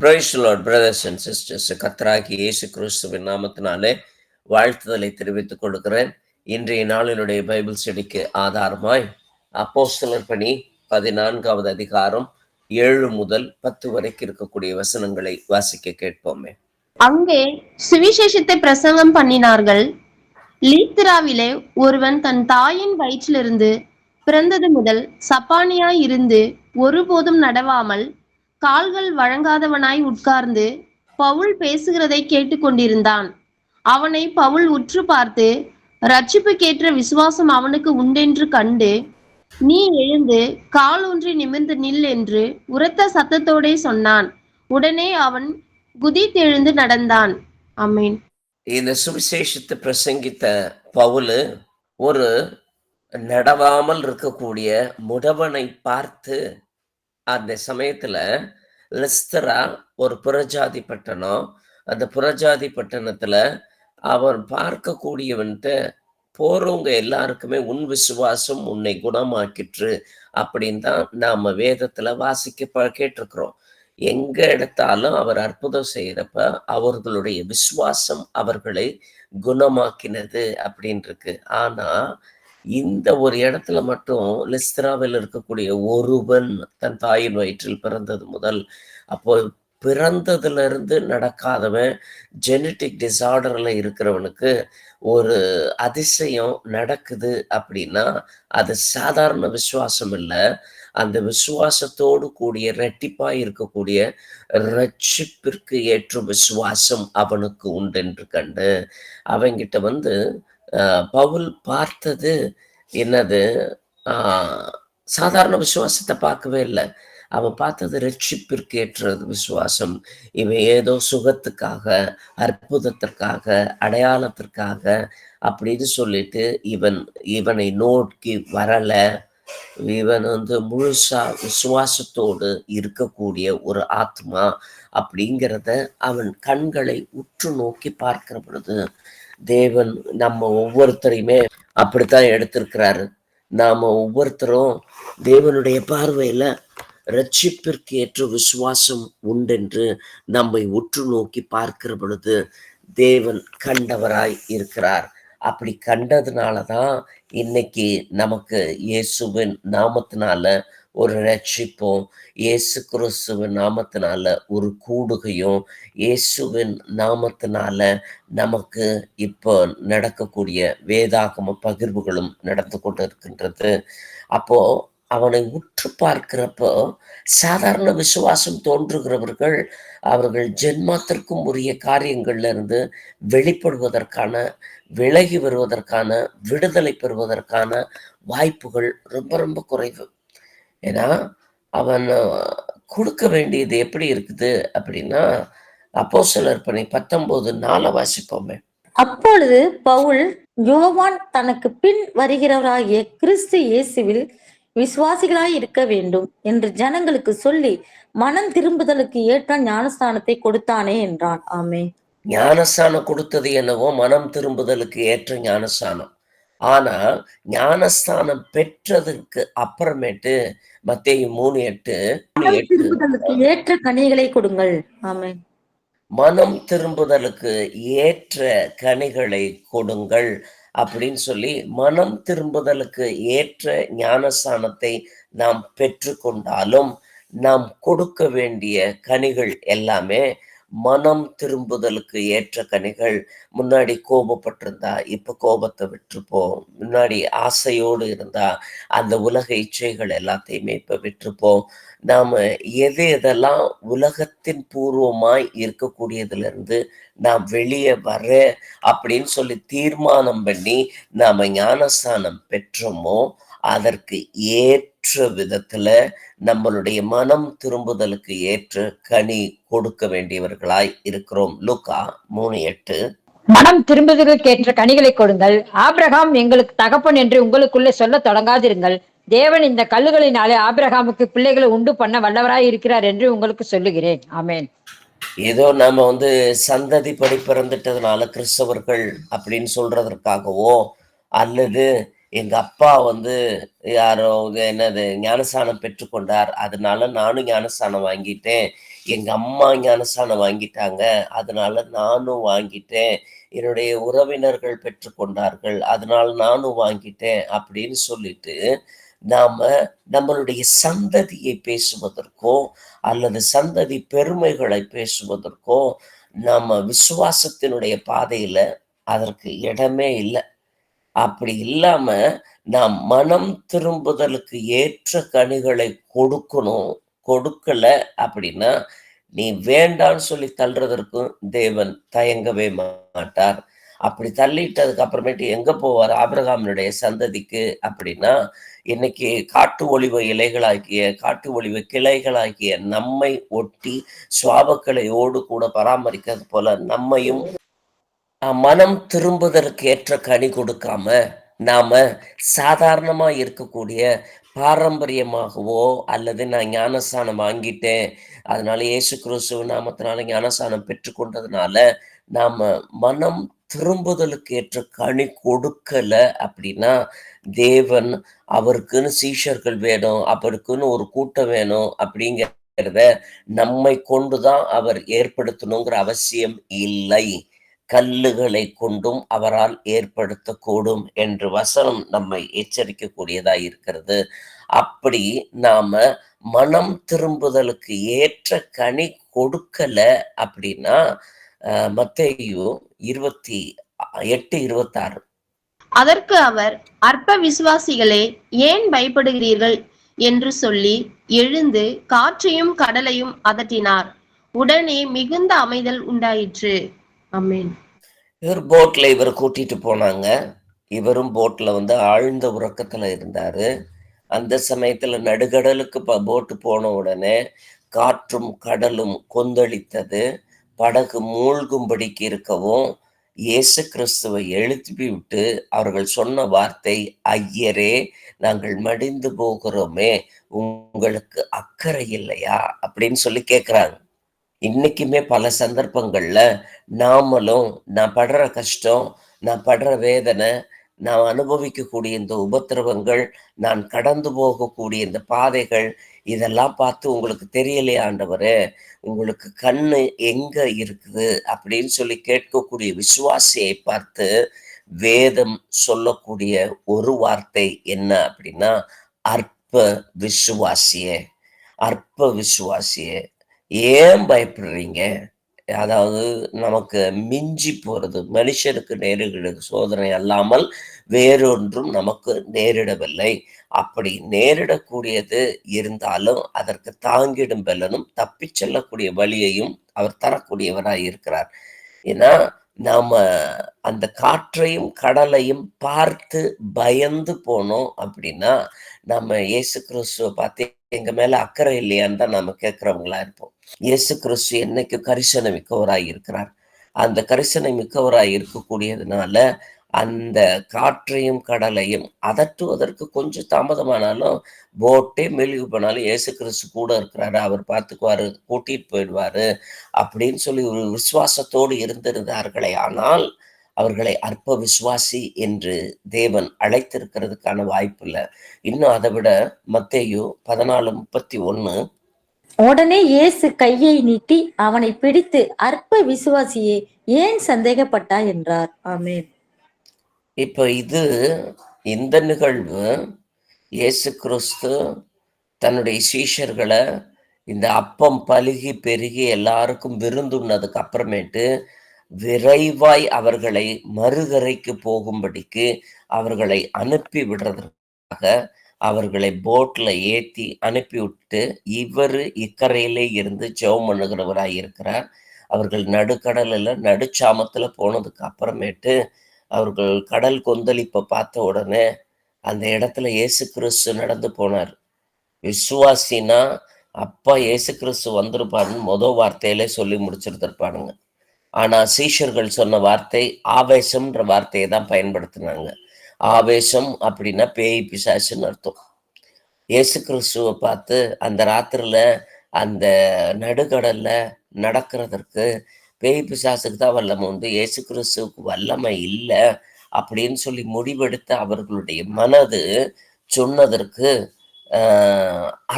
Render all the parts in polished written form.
Praise the Lord brothers and sisters. கர்த்தராகிய இயேசு கிறிஸ்துவின் நாமத்தினாலே வாழ்த்துதலை தெரிவித்துக் கொள்கிறேன். இன்றைய நாளினுடைய பைபிள் ஸ்டடிக்கு ஆதாரமாய் அப்போஸ்தலர் பணி 14வது அதிகாரம் 7 முதல் 10 வரைக்கும் இருக்கக்கூடிய வசனங்களை வாசிக்க கேட்போமே. அங்கே சுவிசேஷத்தை பிரசங்கம் பண்ணினார்கள். லீத்திராவிலே ஒருவன் தன் தாயின் வயிற்றிலிருந்து பிறந்தது முதல் சப்பானியாய் இருந்து ஒருபோதும் நடவாமல் கால்கள் வழங்காதவனாய் உட்கார்ந்து பவுல் பேசுகிறதை கேட்டுக்கொண்டிருந்தான். அவனை பவுல் உற்று பார்த்து, இரட்சிப்புக்கேற்ற விசுவாசம் அவனுக்கு உண்டென்று கண்டு, நீ எழுந்து கால் ஊன்றி நிமிர்ந்து நில் என்று உரத்த சத்தத்தோடே சொன்னான். உடனே அவன் குதித்தெழுந்து நடந்தான். ஆமென். இந்த சுவிசேஷத்தை பிரசங்கித்த பவுல் ஒரு நடவாமல் இருக்கக்கூடிய முடவனை பார்த்து, அந்த சமயத்துல லெஸ்தரா ஒரு புறஜாதி பட்டணம், அந்த புறஜாதி பட்டணத்துல அவன் பார்க்கக்கூடியவன்ட்ட போறவங்க எல்லாருக்குமே உன் விசுவாசம் உன்னை குணமாக்கிற்று அப்படின்னு தான் நாம வேதத்துல வாசிக்க கேட்டிருக்கிறோம். எங்க எடுத்தாலும் அவர் அற்புதம் செய்யறப்ப அவர்களுடைய விசுவாசம் அவர்களை குணமாக்கினது அப்படின்னு இருக்கு. ஆனா இந்த ஒரு இடத்துல மட்டும் லெஸ்திராவில் இருக்கக்கூடிய ஒருவன் தன் தாயின் வயிற்றில் பிறந்தது முதல், அப்போ பிறந்ததுல இருந்து நடக்காதவன், ஜெனட்டிக் டிசார்டர்ல இருக்கிறவனுக்கு ஒரு அதிசயம் நடக்குது அப்படின்னா அது சாதாரண விசுவாசம் இல்லை. அந்த விசுவாசத்தோடு கூடிய இரட்டிப்பாய் இருக்கக்கூடிய ரட்சிப்பிற்கு ஏற்ற விசுவாசம் அவனுக்கு உண்டென்று கண்டு அவங்கிட்ட பவுல் பார்த்தது என்னது? சாதாரண விசுவாசத்தை பார்க்கவே இல்லை. அவன் பார்த்தது ரட்சிப்பிற்கு ஏற்றது விசுவாசம். இவன் ஏதோ சுகத்துக்காக, அற்புதத்திற்காக, அடையாளத்திற்காக அப்படின்னு சொல்லிட்டு இவனை நோக்கி வரல. இவன் முழுசா விசுவாசத்தோடு இருக்கக்கூடிய ஒரு ஆத்மா அப்படிங்கிறத அவன் கண்களை உற்று நோக்கி பார்க்கிற பொழுது தேவன் நம்ம ஒவ்வொருத்தரையுமே அப்படித்தான் எடுத்திருக்கிறாரு. நாம ஒவ்வொருத்தரும் தேவனுடைய பார்வையில ரட்சிப்பிற்கு ஏற்ற விசுவாசம் உண்டென்று நம்மை உற்று நோக்கி பார்க்கிற பொழுது தேவன் கண்டவராய் இருக்கிறார். அப்படி கண்டதுனாலதான் இன்னைக்கு நமக்கு இயேசுவின் நாமத்தினால ஒரு ரட்சிப்பும், இயேசு கிறிஸ்துவின் நாமத்தினால ஒரு கூடுகையும், இயேசுவின் நாமத்தினால நமக்கு இப்போ நடக்கக்கூடிய வேதாகம பகிர்வுகளும் நடந்து கொண்டு இருக்கின்றது. அப்போ அவனை உற்று பார்க்கிறப்போ சாதாரண விசுவாசம் தோன்றுகிறவர்கள் அவர்கள் ஜென்மத்திற்கும் உரிய காரியங்கள்ல இருந்து வெளிப்படுவதற்கான, விலகி வருவதற்கான, விடுதலை பெறுவதற்கான வாய்ப்புகள் ரொம்ப ரொம்ப குறைவு. ஏன்னா அவன் கொடுக்க வேண்டியது எப்படி இருக்குது அப்படின்னா, அப்போஸ்தலர் பணி 19:4 வாசிப்போமே. அப்பொழுது பவுல், யோவான் தனக்கு பின் வருகிறவராகிய கிறிஸ்து இயேசுவில் விசுவாசிகளாய் இருக்க வேண்டும் என்று ஜனங்களுக்கு சொல்லி மனம் திரும்புதலுக்கு ஏற்ற ஞானஸ்தானத்தை கொடுத்தானே என்றான். ஆமே. ஞானஸ்தானம் கொடுத்தது என்னவோ மனம் திரும்புதலுக்கு ஏற்ற ஞானஸ்தானம். ஆனா ஞானஸ்தானம் பெற்றதுக்கு அப்புறமேட்டு மத்தேயு 3:8 ஏற்ற கனிகளை கொடுங்கள். ஆமே. மனம் திரும்புதலுக்கு ஏற்ற கனிகளை கொடுங்கள் அப்படின்னு சொல்லி மனம் திரும்புதலுக்கு ஏற்ற ஞானஸ்தானத்தை நாம் பெற்றுக்கொண்டாலும் நாம் கொடுக்க வேண்டிய கனிகள் எல்லாமே மனம் திரும்புதலுக்கு ஏற்ற கனிகள். முன்னாடி கோபப்பட்டிருந்தா இப்ப கோபத்தை விட்டுருப்போம். முன்னாடி ஆசையோடு இருந்தா அந்த உலக இச்சைகள் எல்லாத்தையுமே இப்ப விட்டுருப்போம். நாம எதெல்லாம் உலகத்தின் பூர்வமாய் இருக்கக்கூடியதுல இருந்து நாம் வெளியே வர அப்படின்னு சொல்லி தீர்மானம் பண்ணி நாம ஞானஸ்தானம் பெற்றோமோ அதற்கு ஏற்ற விதத்துல நம்மளுடைய மனம் திரும்புதலுக்கு ஏற்ற கனி கொடுக்க வேண்டியவர்களாய் இருக்கிறோம். லூக்கா 3:8. மனம் திரும்புதலுக்கு ஏற்ற கனிகளை கொடுங்கள். ஆபிரகாம் எங்களுக்கு தகப்பன் என்று உங்களுக்குள்ளே சொல்ல தொடங்காதிருங்கள். தேவன் இந்த கல்லுகளினாலே ஆபிரகாமுக்கு பிள்ளைகளை உண்டு பண்ண வல்லவராய் இருக்கிறார் என்று உங்களுக்கு சொல்லுகிறேன். ஆமேன். ஏதோ நாம சந்ததி படி பிறந்துட்டதுனால கிறிஸ்தவர்கள் அப்படின்னு சொல்றதற்காகவோ, அல்லது எங்க அப்பா யாரோ ஞானஸ்தானம் பெற்றுக்கொண்டார் அதனால நானும் ஞானஸ்தானம் வாங்கிட்டேன், எங்க அம்மா ஞானஸ்நானம் வாங்கிட்டாங்க, அதனால நானும் வாங்கிட்டேன். என்னுடைய உறவினர்கள் பெற்றுக்கொண்டார்கள், அதனால நானும் வாங்கிட்டேன் அப்படின்னு சொல்லிட்டு நாம நம்மளுடைய சந்ததியை பேசுவதற்கோ அல்லது சந்ததி பெருமைகளை பேசுவதற்கோ நம்ம விசுவாசத்தினுடைய பாதையில அதற்கு இடமே இல்லை. அப்படி இல்லாம நாம் மனம் திரும்புதலுக்கு ஏற்ற கனிகளை கொடுக்கணும். கொடுக்கல அப்படின்னா நீ வேண்டான்னு சொல்லி தள்ளுறதற்கும் தேவன் தயங்கவே மாட்டார். அப்படி தள்ளிட்டதுக்கு அப்புறமேட்டு எங்க போவார் ஆபிரகாமினுடைய சந்ததிக்கு அப்படின்னா, இன்னைக்கு காட்டு ஒலிவ இலைகளாகிய காட்டு ஒலிவ கிளைகளாகிய நம்மை ஒட்டி சுவாபக்கிளையோடு கூட பராமரிக்கிறது போல நம்மையும் மனம் திரும்புதற்கு ஏற்ற கனி கொடுக்காம நாம சாதாரணமா இருக்கக்கூடிய பாரம்பரியமாகவோ அல்லது நான் ஞானஸ்தானம் வாங்கிட்டேன் அதனால இயேசு கிறிஸ்துவ நாமத்தினால ஞானஸ்தானம் பெற்றுக்கொண்டதுனால நாம மனம் திரும்புதலுக்கு ஏற்ற கனி கொடுக்கல அப்படின்னா தேவன் அவருக்குன்னு சீஷர்கள் வேணும், அவருக்குன்னு ஒரு கூட்டம் வேணும் அப்படிங்கிறத நம்மை கொண்டுதான் அவர் ஏற்படுத்தணுங்கிற அவசியம் இல்லை. கல்லுகளை கொண்டும் அவரால் ஏற்படுத்தக்கூடும் என்று வசனம் நம்மை எச்சரிக்கக்கூடியதாய் இருக்கிறது. அப்படி நாம மனம் திரும்புதலுக்கு ஏற்ற கனி கொடுக்கல அப்படின்னா மத்தேயு 28:26. அதற்கு அவர், அற்ப விசுவாசிகளே, ஏன் பயப்படுகிறீர்கள் என்று சொல்லி எழுந்து காற்றையும் கடலையும் அதட்டினார். உடனே மிகுந்த அமைதல் உண்டாயிற்று. ஆமென். இவர் கூட்டிட்டு போனாங்க. இவரும் போட்ல ஆழ்ந்த உறக்கத்துல இருந்தாரு. அந்த சமயத்துல நடுக்கடலுக்கு போட்டு போன உடனே காற்றும் கடலும் கொந்தளித்தது. படகு மூழ்கும்படிக்கு இருக்கவும் இயேசு கிறிஸ்துவை எழுப்பி விட்டு அவர்கள் சொன்ன வார்த்தை, ஐயரே, நாங்கள் மடிந்து போகிறோமே, உங்களுக்கு அக்கறை இல்லையா அப்படின்னு சொல்லி கேட்கிறாங்க. இன்னைக்குமே பல சந்தர்ப்பங்கள்ல நாமளும் நான் படுற கஷ்டம், நான் படுற வேதனை, நான் அனுபவிக்கக்கூடிய இந்த உபத்திரவங்கள், நான் கடந்து போகக்கூடிய இந்த பாதைகள், இதெல்லாம் பார்த்து உங்களுக்கு தெரியலையா ஆண்டவரே, உங்களுக்கு கண்ணு எங்க இருக்குது அப்படின்னு சொல்லி கேட்கக்கூடிய விசுவாசியை பார்த்து வேதம் சொல்லக்கூடிய ஒரு வார்த்தை என்ன அப்படின்னா, அற்ப விசுவாசியே, அற்ப விசுவாசியே, ஏன் பயப்படுறீங்க? அதாவது நமக்கு மிஞ்சி போறது மனுஷனுக்கு நேரிடுகிற சோதனை அல்லாமல் வேறொன்றும் நமக்கு நேரிடவில்லை. அப்படி நேரிடக்கூடியது இருந்தாலும் அதற்கு தாங்கிடும் பலனும் தப்பி செல்லக்கூடிய வழியையும் அவர் தரக்கூடியவராய் இருக்கிறார். ஏன்னா நாம அந்த காற்றையும் கடலையும் பார்த்து பயந்து போனோம் அப்படின்னா நம்ம இயேசு கிறிஸ்துவை பார்த்து எங்க மேல அக்கறை இல்லையான்னு தான் நாம கேட்கிறவங்களா இருப்போம். இயேசு கிறிஸ்து என்னைக்கு கரிசனை மிக்கவராய் இருக்கிறார். அந்த கரிசனை மிக்கவராய் இருக்கக்கூடியதுனால அந்த காற்றையும் கடலையும் அதட்டுவதற்கு கொஞ்சம் தாமதமானாலும் போட்டே மெழுகு போனாலும் இயேசு கிறிஸ்து கூட இருக்கிறாரு, அவர் பார்த்துக்குவாரு, கூட்டிட்டு போயிடுவாரு அப்படின்னு சொல்லி ஒரு விசுவாசத்தோடு இருந்திருந்தார்களே. ஆனால் அவர்களை அற்ப விசுவாசி என்று தேவன் அழைத்திருக்கிறதுக்கான வாய்ப்பு இல்லை. இன்னும் அதை விட மத்தேயு 14:31. உடனே இயேசு கையை நீட்டி அவனை பிடித்து, அற்ப விசுவாசியே, ஏன் சந்தேகப்பட்டா என்றார். ஆமென். இப்ப இந்த நிகழ்வு இயேசு கிறிஸ்து தன்னுடைய சீஷர்களை இந்த அப்பம் பலுகி பெருகி எல்லாருக்கும் விருந்துண்ணதுக்கு அப்புறமேட்டு விரைவாய் அவர்களை மறுகரைக்கு போகும்படிக்கு அவர்களை அனுப்பி விடுறதற்காக அவர்களை போட்ல ஏத்தி அனுப்பி விட்டு இவர் இக்கரையிலே இருந்து ஜெபம் பண்ணுகிறவராய் இருக்கிறார். அவர்கள் நடுக்கடலில் நடுச்சாமத்துல போனதுக்கு அப்புறமேட்டு அவர்கள் கடல் கொந்தளிப்பை பார்த்த உடனே அந்த இடத்துல இயேசு கிறிஸ்து நடந்து போனார். விசுவாசினா அப்பா இயேசு கிறிஸ்து வந்திருப்பாருன்னு வார்த்தையிலே சொல்லி முடிச்சிருந்திருப்பானுங்க. ஆனா சீஷர்கள் சொன்ன வார்த்தை ஆவேசம்ன்ற வார்த்தையை தான் பயன்படுத்தினாங்க. ஆவேசம் அப்படின்னா பேய் பிசாசுன்னு அர்த்தம். இயேசு கிறிஸ்துவை பார்த்து அந்த ராத்திரில அந்த நடுக்கடல்ல நடக்கிறதற்கு பேய் பிசாசுக்கு தான் வல்லமை உண்டு, இயேசு கிறிஸ்துவுக்கு வல்லமை இல்லை அப்படின்னு சொல்லி முடிவெடுத்த அவர்களுடைய மனது சொன்னதற்கு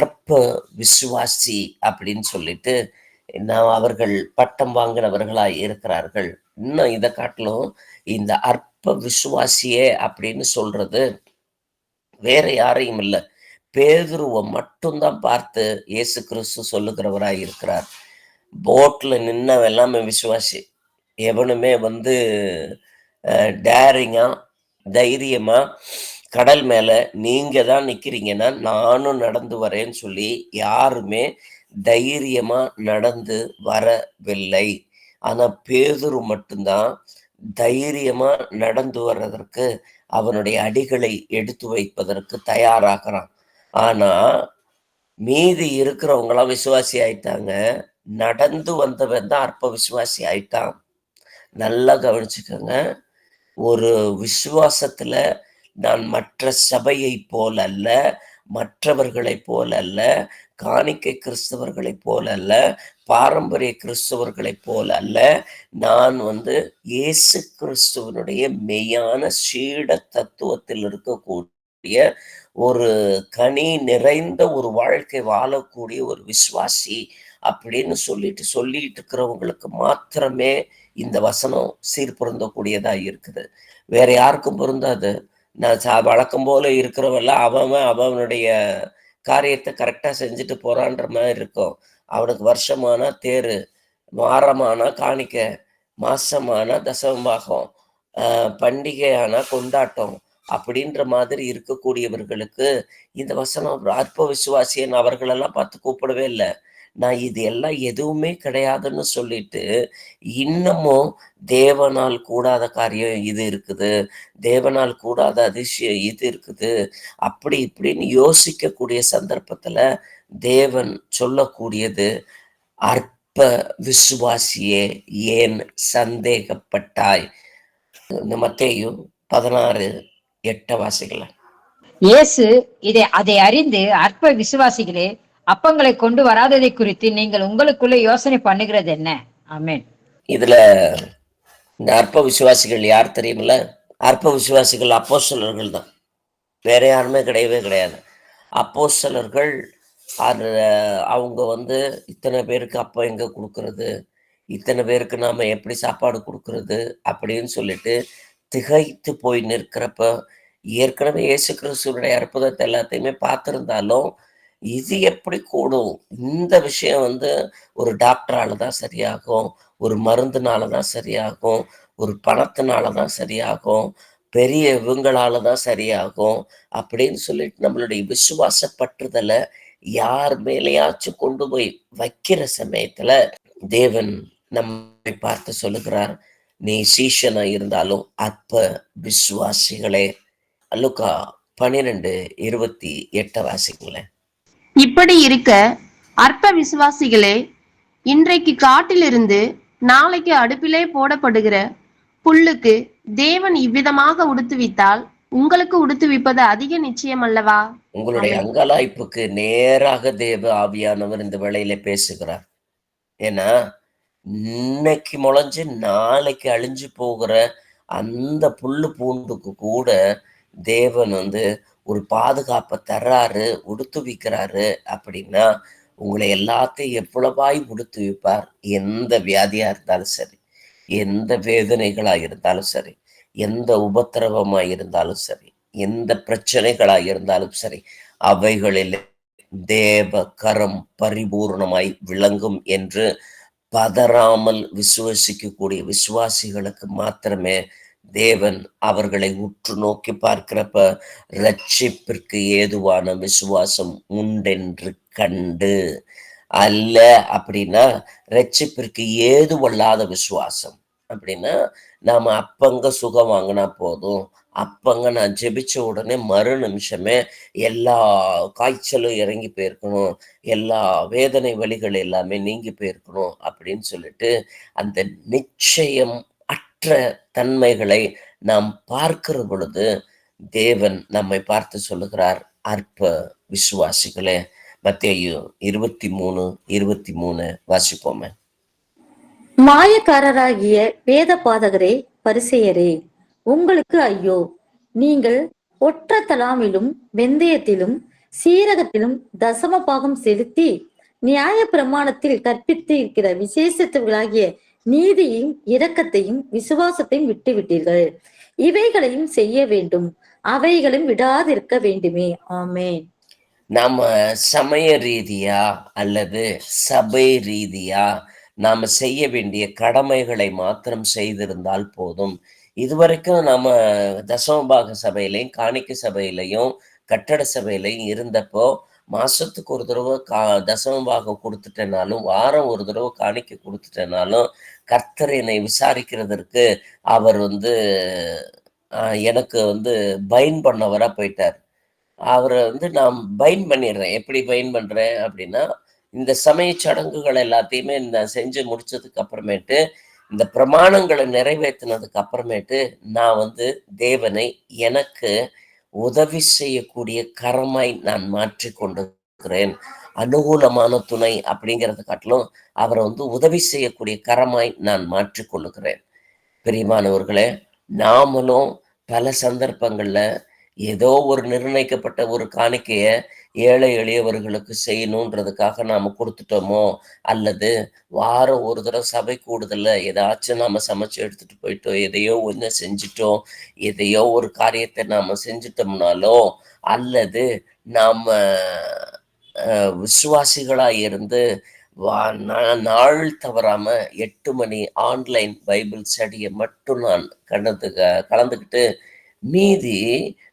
அற்ப விசுவாசி அப்படின்னு சொல்லிட்டு அவர்கள் பட்டம் வாங்கினவர்களாய் இருக்கிறார்கள். இன்னும் இதை காட்டிலும் இந்த அற்ப விசுவாசியே அப்படின்னு சொல்றது வேற யாரையும் இல்லை, பேதுருவை மட்டும்தான் பார்த்து இயேசு கிறிஸ்து சொல்லுகிறவராய் இருக்கிறார். போட்ல நின்னவன் எல்லாமே விசுவாசி. எவனுமே டேரிங்கா தைரியமா கடல் மேல நீங்க தான் நிக்கிறீங்கன்னா நானும் நடந்து வரேன்னு சொல்லி யாருமே தைரியமா நடந்து வரவில்லை. ஆனா பேதுரு மட்டும்தான் தைரியமா நடந்து வர்றதற்கு, அவனுடைய அடிகளை எடுத்து வைப்பதற்கு தயாராகிறான். ஆனா மீதி இருக்கிறவங்களாம் விசுவாசி ஆயிட்டாங்க. நடந்து வந்தவன் தான் அற்ப விசுவாசி ஆயிட்டான். நல்லா கவனிச்சுக்கோங்க. ஒரு விசுவாசத்துல நான் மற்ற சபையை போல அல்ல, மற்றவர்களைப் போல அல்ல, காணிக்கை கிறிஸ்தவர்களைப் போல அல்ல, பாரம்பரிய கிறிஸ்தவர்களைப் போல அல்ல, நான் இயேசு கிறிஸ்துவனுடைய மெய்யான சீட தத்துவத்தில் இருக்கக்கூடிய ஒரு கனி நிறைந்த ஒரு வாழ்க்கை வாழக்கூடிய ஒரு விசுவாசி அப்படின்னு சொல்லிட்டு இருக்கிறவங்களுக்கு மாத்திரமே இந்த வசனம் சீர்பொருந்தக்கூடியதா இருக்குது. வேற யாருக்கும் பொருந்தாது. நான் வழக்கம் போல இருக்கிறவல்ல அவனுடைய காரியத்தை கரெக்டா செஞ்சுட்டு போறான்ற மாதிரி இருக்கும். அவனுக்கு வருஷமானா தேரு, வாரமானா காணிக்க, மாசமானா தசமபாகம், பண்டிகையானா கொண்டாட்டம் அப்படின்ற மாதிரி இருக்கக்கூடியவர்களுக்கு இந்த வசனம் அற்ப விசுவாசியன் அவர்களெல்லாம் பார்த்து கூப்பிடவே இல்லை. நான் இது எல்லாம் எதுவுமே கிடையாதுன்னு சொல்லிட்டு இன்னமும் தேவனால் கூடாத காரியம் இது இருக்குது, தேவனால் கூடாத அதிசயம் இது இருக்குது, அப்படி இப்படின்னு யோசிக்கக்கூடிய சந்தர்ப்பத்துல தேவன் சொல்லக்கூடியது, அற்ப விசுவாசியே ஏன் சந்தேகப்பட்டாய். இந்த மத்தேயு 16:8 வாசிக்கல. இயேசு அதை அறிந்து, அற்ப விசுவாசிகளே, அப்பங்களை கொண்டு வராததை குறித்து நீங்கள் உங்களுக்குள்ள யோசனை பண்ணுகிறது என்ன? ஆமென். இதுல இந்த அற்ப விசுவாசிகள் யார் தெரியுமில்ல? அற்ப விசுவாசிகள் அப்போஸ்தலர்கள் தான், வேற யாருமே கிடையவே கிடையாது. அப்போஸ்தலர்கள் அவங்க இத்தனை பேருக்கு அப்போ எங்க கொடுக்கறது, இத்தனை பேருக்கு நாம எப்படி சாப்பாடு கொடுக்கறது அப்படின்னு சொல்லிட்டு திகைத்து போய் நிற்கிறப்ப, ஏற்கனவே இயேசு கிறிஸ்துவனுடைய அற்புதத்தை எல்லாத்தையுமே பார்த்திருந்தாலும் இது எப்படி கூடும், இந்த விஷயம் ஒரு டாக்டரால தான் சரியாகும், ஒரு மருந்துனால தான் சரியாகும், ஒரு பணத்தினால தான் சரியாகும், பெரிய இவங்களால தான் சரியாகும் அப்படின்னு சொல்லிட்டு நம்மளுடைய விசுவாச பற்றுதலை யார் மேலேயாச்சும் கொண்டு போய் வைக்கிற சமயத்துல தேவன் நம்மை பார்த்து சொல்லுகிறார், நீ சீஷனா இருந்தாலும் அற்ப விசுவாசிகளே. லூக்கா 12:28 வாசிங்களேன். இப்படி இருக்க அற்ப விசுவாசிகளே, இன்றைக்கு காட்டிலிருந்து நாளைக்கு அடுப்பிலே போடப்படுகிற புல்லுக்கு தேவன் இவ்விதமாக உடுத்துவித்தால் உங்களுக்கு உடுத்துவிப்பது அதிக நிச்சயம் அல்லவா? உங்களுடைய அங்கலாய்ப்புக்கு நேராக தேவ ஆவியானவர் இந்த வேளையில பேசுகிறார். ஏன்னா இன்னைக்கு முளைஞ்சு நாளைக்கு அழிஞ்சு போகிற அந்த புல்லு பூண்டுக்கு கூட தேவன் ஒரு பாதுகாப்பை தர்றாரு, உடுத்துவிக்கிறாரு. அப்படின்னா உங்களை எல்லாத்தையும் எவ்வளவாய் உடுத்துவிப்பார். எந்த வியாதியா இருந்தாலும் சரி, எந்த வேதனைகளா இருந்தாலும் சரி, எந்த உபத்திரவமா இருந்தாலும் சரி, எந்த பிரச்சனைகளா இருந்தாலும் சரி, அவைகளில் தேவ கரம் பரிபூர்ணமாய் விளங்கும் என்று பதறாமல் விசுவாசிக்கக்கூடிய விசுவாசிகளுக்கு மாத்திரமே தேவன் அவர்களை உற்று நோக்கி பார்க்கிறப்ப ரட்சிப்பிற்கு ஏதுவான விசுவாசம் உண்டென்று கண்டு, அல்ல அப்படின்னா ரட்சிப்பிற்கு ஏதுவல்லாத விசுவாசம் அப்படின்னா நாம அப்பங்க சுகம் வாங்கினா போதும், அப்பங்க நான் ஜெபிச்ச உடனே மறு நிமிஷமே எல்லா காய்ச்சலும் இறங்கி போயிருக்கணும், எல்லா வேதனை வலிகள் எல்லாமே நீங்கி போயிருக்கணும் அப்படின்னு சொல்லிட்டு அந்த நிச்சயம் அற்ற தன்மைகளை நாம் பார்க்கிற பொழுது தேவன் நம்மை பார்த்து சொல்லுகிறார், அற்ப விசுவாசிகளே. மத்தேயு 23:23 வாசிப்போமே. மாயக்காரராகிய வேத பாதகரே, பரிசேயரே, உங்களுக்கு ஐயோ! நீங்கள் ஒற்ற தலாமிலும் வெந்தயத்திலும் சீரகத்திலும் தசம பாகம் செலுத்தி நியாய பிரமாணத்தில் கற்பித்து இருக்கிற விசேஷத்துவங்களாகிய நீதியையும் இரக்கத்தையும் விசுவாசத்தையும் விட்டுவிட்டீர்கள். இவைகளையும் செய்ய வேண்டும், அவைகளும் விடாதிருக்க வேண்டுமே. ஆமென். நாம சமய ரீதியா அல்லது சபை ரீதியா நாம செய்ய வேண்டிய கடமைகளை மாத்திரம் செய்திருந்தால் போதும். இதுவரைக்கும் நாம தசமபாக சபையிலையும் காணிக்கை சபையிலையும் கட்டட சபையிலையும் இருந்தப்போ மாசத்துக்கு ஒரு தடவை தசமபாகம் கொடுத்துட்டேனாலும், வாரம் ஒரு தடவை காணிக்கை கொடுத்துட்டேனாலும், கர்த்தர் என்னை விசாரிக்கிறதற்கு அவர் எனக்கு பைன் பண்ணவரா போயிட்டார். அவரை நான் பைன் பண்ணிடுறேன். எப்படி பைன் பண்றேன் அப்படின்னா, இந்த சமய சடங்குகள் எல்லாத்தையுமே நான் செஞ்சு முடிச்சதுக்கு அப்புறமேட்டு, இந்த பிரமாணங்களை நிறைவேற்றினதுக்கு அப்புறமேட்டு நான் தேவனை எனக்கு உதவி செய்யக்கூடிய கரமாய் நான் மாற்றி கொண்டிருக்கிறேன். அனுகூலமான துணை அப்படிங்கிறத காட்டிலும் அவரை உதவி செய்யக்கூடிய கரமாய் நான் மாற்றிக் கொள்ளுகிறேன். பிரியமானவர்களே, நாமளும் பல சந்தர்ப்பங்கள்ல ஏதோ ஒரு நிர்ணயிக்கப்பட்ட ஒரு காணிக்கைய ஏழை எளியவர்களுக்கு செய்யணுன்றதுக்காக நாம கொடுத்துட்டோமோ, அல்லது வாரம் ஒரு தடவை சபை கூடுதல்ல ஏதாச்சும் நாம சமைச்சு எடுத்துட்டு போயிட்டோம், எதையோ ஒன்று செஞ்சுட்டோம், எதையோ ஒரு காரியத்தை நாம செஞ்சுட்டோம்னாலோ, அல்லது நாம விசுவாசிகளா இருந்து நாள் தவறாம 8 மணி ஆன்லைன் பைபிள் ஸ்டடியை மட்டும் நான் கலந்துக்கிட்டு மீதி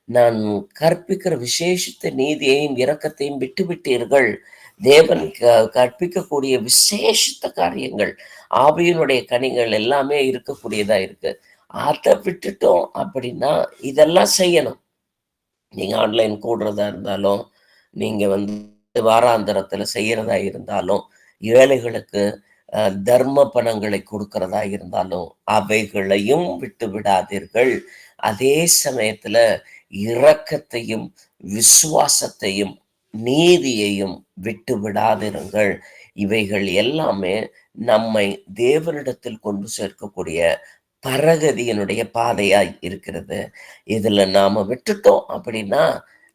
நான் கற்பிக்கிற விசேஷித்த நீதியையும் இரக்கத்தையும் விட்டுவிட்டீர்கள். தேவன் கற்பிக்கக்கூடிய விசேஷித்த காரியங்கள், ஆவியினுடைய கனிகள் எல்லாமே இருக்கக்கூடியதா இருக்கு. அதை விட்டுட்டோம் அப்படின்னா இதெல்லாம் செய்யணும். நீங்க ஆன்லைன் கூடுறதா இருந்தாலும், நீங்க வாராந்திரத்துல செய்யறதா இருந்தாலும், ஏழைகளுக்கு தர்ம பணங்களை கொடுக்கிறதா இருந்தாலும் அவைகளையும் விட்டு விடாதீர்கள். அதே சமயத்துல இரக்கத்தையும் விசுவாசத்தையும் நீதியையும் விட்டு விடாதிருங்கள். இவைகள் எல்லாமே நம்மை தேவனிடத்தில் கொண்டு சேர்க்கக்கூடிய பரகதியினுடைய பாதையாய் இருக்கிறது. இதுல நாம விட்டுட்டோம் அப்படின்னா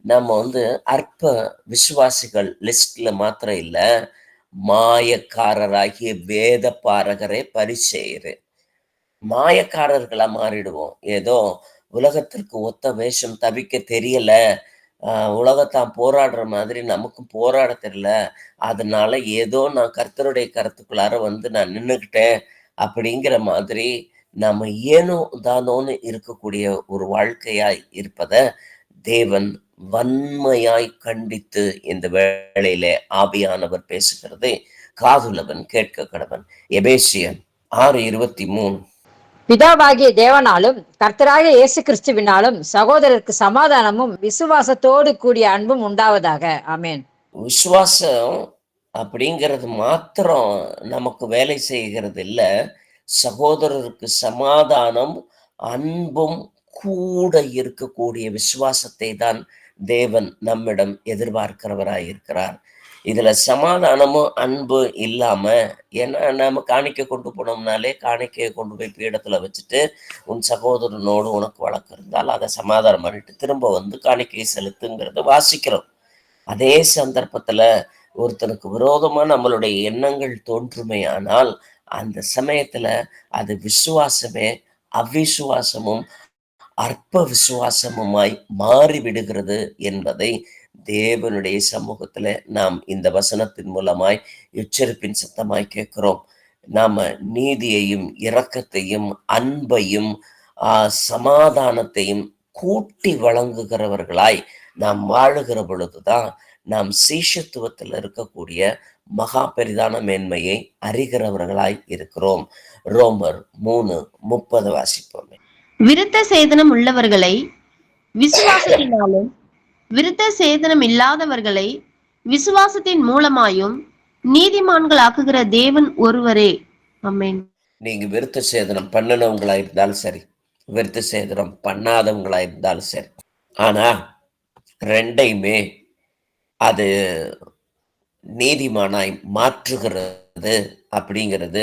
நம்ம அற்ப விசுவாசிகள் லிஸ்ட்ல மாத்திரம் இல்ல, மாயக்காரராகிய வேத பாரகரே பரிசேயரு மாயக்காரர்களா மாறிடுவோம். ஏதோ உலகத்திற்கு ஒத்த வேஷம் தவிக்க தெரியல, உலகத்தான் போராடுற மாதிரி நமக்கும் போராட தெரியல, அதனால ஏதோ நான் கர்த்தருடைய கருத்துக்குள்ளார நான் நின்னுக்கிட்டேன் அப்படிங்கிற மாதிரி நம்ம ஏனோ தானோன்னு இருக்கக்கூடிய ஒரு வாழ்க்கையாய் இருப்பத தேவன் வன்மையாய் கண்டித்து இந்த வேளையிலே ஆவியானவர் பேசுகிறதை காதுள்ளவன் கேட்க கடவன். எபேசியர் 6:23. பிதாவாகிய தேவனாலும் கர்த்தராகிய இயேசு கிறிஸ்துவினாலும் சகோதரருக்கு சமாதானமும் விசுவாசத்தோடு கூடிய அன்பும் உண்டாவதாக. ஆமென். விசுவாசம் அப்படிங்கிறது மாத்திரம் நமக்கு வேலை செய்கிறது இல்ல, சகோதரருக்கு சமாதானம் அன்பும் கூட இருக்கக்கூடிய விசுவாசத்தை தான் தேவன் நம்மிடம் எதிர்பார்க்கிறவராய் இருக்கிறார். இதுல சமாதானமும் அன்பு இல்லாம, ஏன்னா நாம காணிக்கை கொண்டு போனோம்னாலே காணிக்கையை கொண்டு போய் பீடத்துல வச்சுட்டு உன் சகோதரனோடு உனக்கு வழக்கு இருந்தால் அதை சமாதானம் பண்ணிட்டு திரும்ப காணிக்கையை செலுத்துங்கிறத வாசிக்கிறோம். அதே சந்தர்ப்பத்துல ஒருத்தனுக்கு விரோதமா நம்மளுடைய எண்ணங்கள் தோன்றுமையானால் அந்த சமயத்துல அது விசுவாசமே அவ்விசுவாசமும் அற்ப விசுவாசமுமாய் மாறிவிடுகிறது என்பதை தேவனுடைய சமூகத்துல நாம் இந்த வசனத்தின் மூலமாய் எச்சரிப்பின் சத்தமாய் கேட்கிறோம். நாம நீதியையும் இரக்கத்தையும் அன்பையும் சமாதானத்தையும் கூட்டி வழங்குகிறவர்களாய் நாம் வாழுகிற பொழுதுதான் நாம் சீஷத்துவத்தில் இருக்கக்கூடிய மகா பெரிதான மேன்மையை அறிகிறவர்களாய் இருக்கிறோம். ரோமர் 3:30 வாசிப்போம். விருத்த சேதனம் உள்ளவர்களை விசுவாசத்தினாலும் விருத்த சேதனம் இல்லாதவர்களை விசுவாசத்தின் மூலமாயும் நீதிமான்கள் ஆக்குகிற தேவன் ஒருவரே. ஆமென். நீங்க விருத்த சேதனம் பண்ணினவங்களா இருந்தாலும் சரி, விருத்த சேதனம் பண்ணாதவங்களா இருந்தாலும் சரி, ஆனா ரெண்டையுமே அது நீதிமானாய் மாற்றுகிறது அப்படிங்கிறது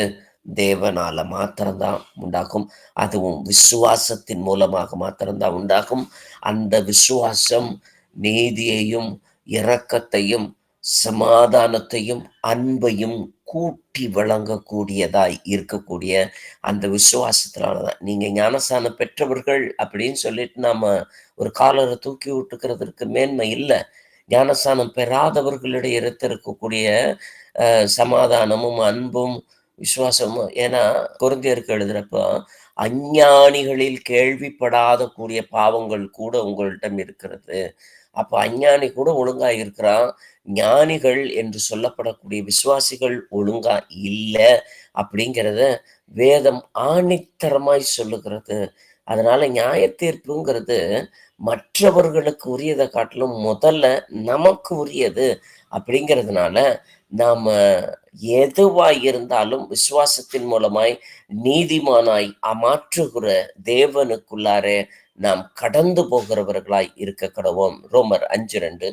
தேவனால மாத்திரம்தான் உண்டாகும். அதுவும் விசுவாசத்தின் மூலமாக மாத்திரம்தான் உண்டாகும். அந்த விசுவாசம் நீதியையும் இரக்கத்தையும் சமாதானத்தையும் அன்பையும் கூட்டி வழங்கக்கூடியதாய் இருக்கக்கூடிய அந்த விசுவாசத்தினாலதான். நீங்க ஞானஸ்நானம் பெற்றவர்கள் அப்படின்னு சொல்லிட்டு நாம ஒரு காலரை தூக்கி விட்டுக்கிறதுக்கு மேன்மை இல்லை. ஞானஸ்நானம் பெறாதவர்களிடையே இருக்கக்கூடிய சமாதானமும் அன்பும் விசுவாசமும், ஏன்னா கொரிந்தியருக்கு எழுதுறப்போ, அஞ்ஞானிகளில் கேள்விப்படாத கூடிய பாவங்கள் கூட உங்களிடம் இருக்கிறது. அப்ப அஞ்ஞானி கூட ஒழுங்கா இருக்கிறான், ஞானிகள் என்று சொல்லப்படக்கூடிய விசுவாசிகள் ஒழுங்கா இல்லை அப்படிங்கிறத வேதம் ஆணித்தரமாய் சொல்லுகிறது. அதனால நியாய தீர்ப்புங்கிறது மற்றவர்களுக்கு உரியதை காட்டிலும் முதல்ல நமக்கு உரியது. அப்படிங்கிறதுனால நாம எதுவாய் இருந்தாலும் விசுவாசத்தின் மூலமாய் நீதிமானாய் மாற்றுகிற தேவனுக்குள்ளாரே நாம் கடந்து போகிறவர்களாய் இருக்க கடவோம். ரோமர் 5:2.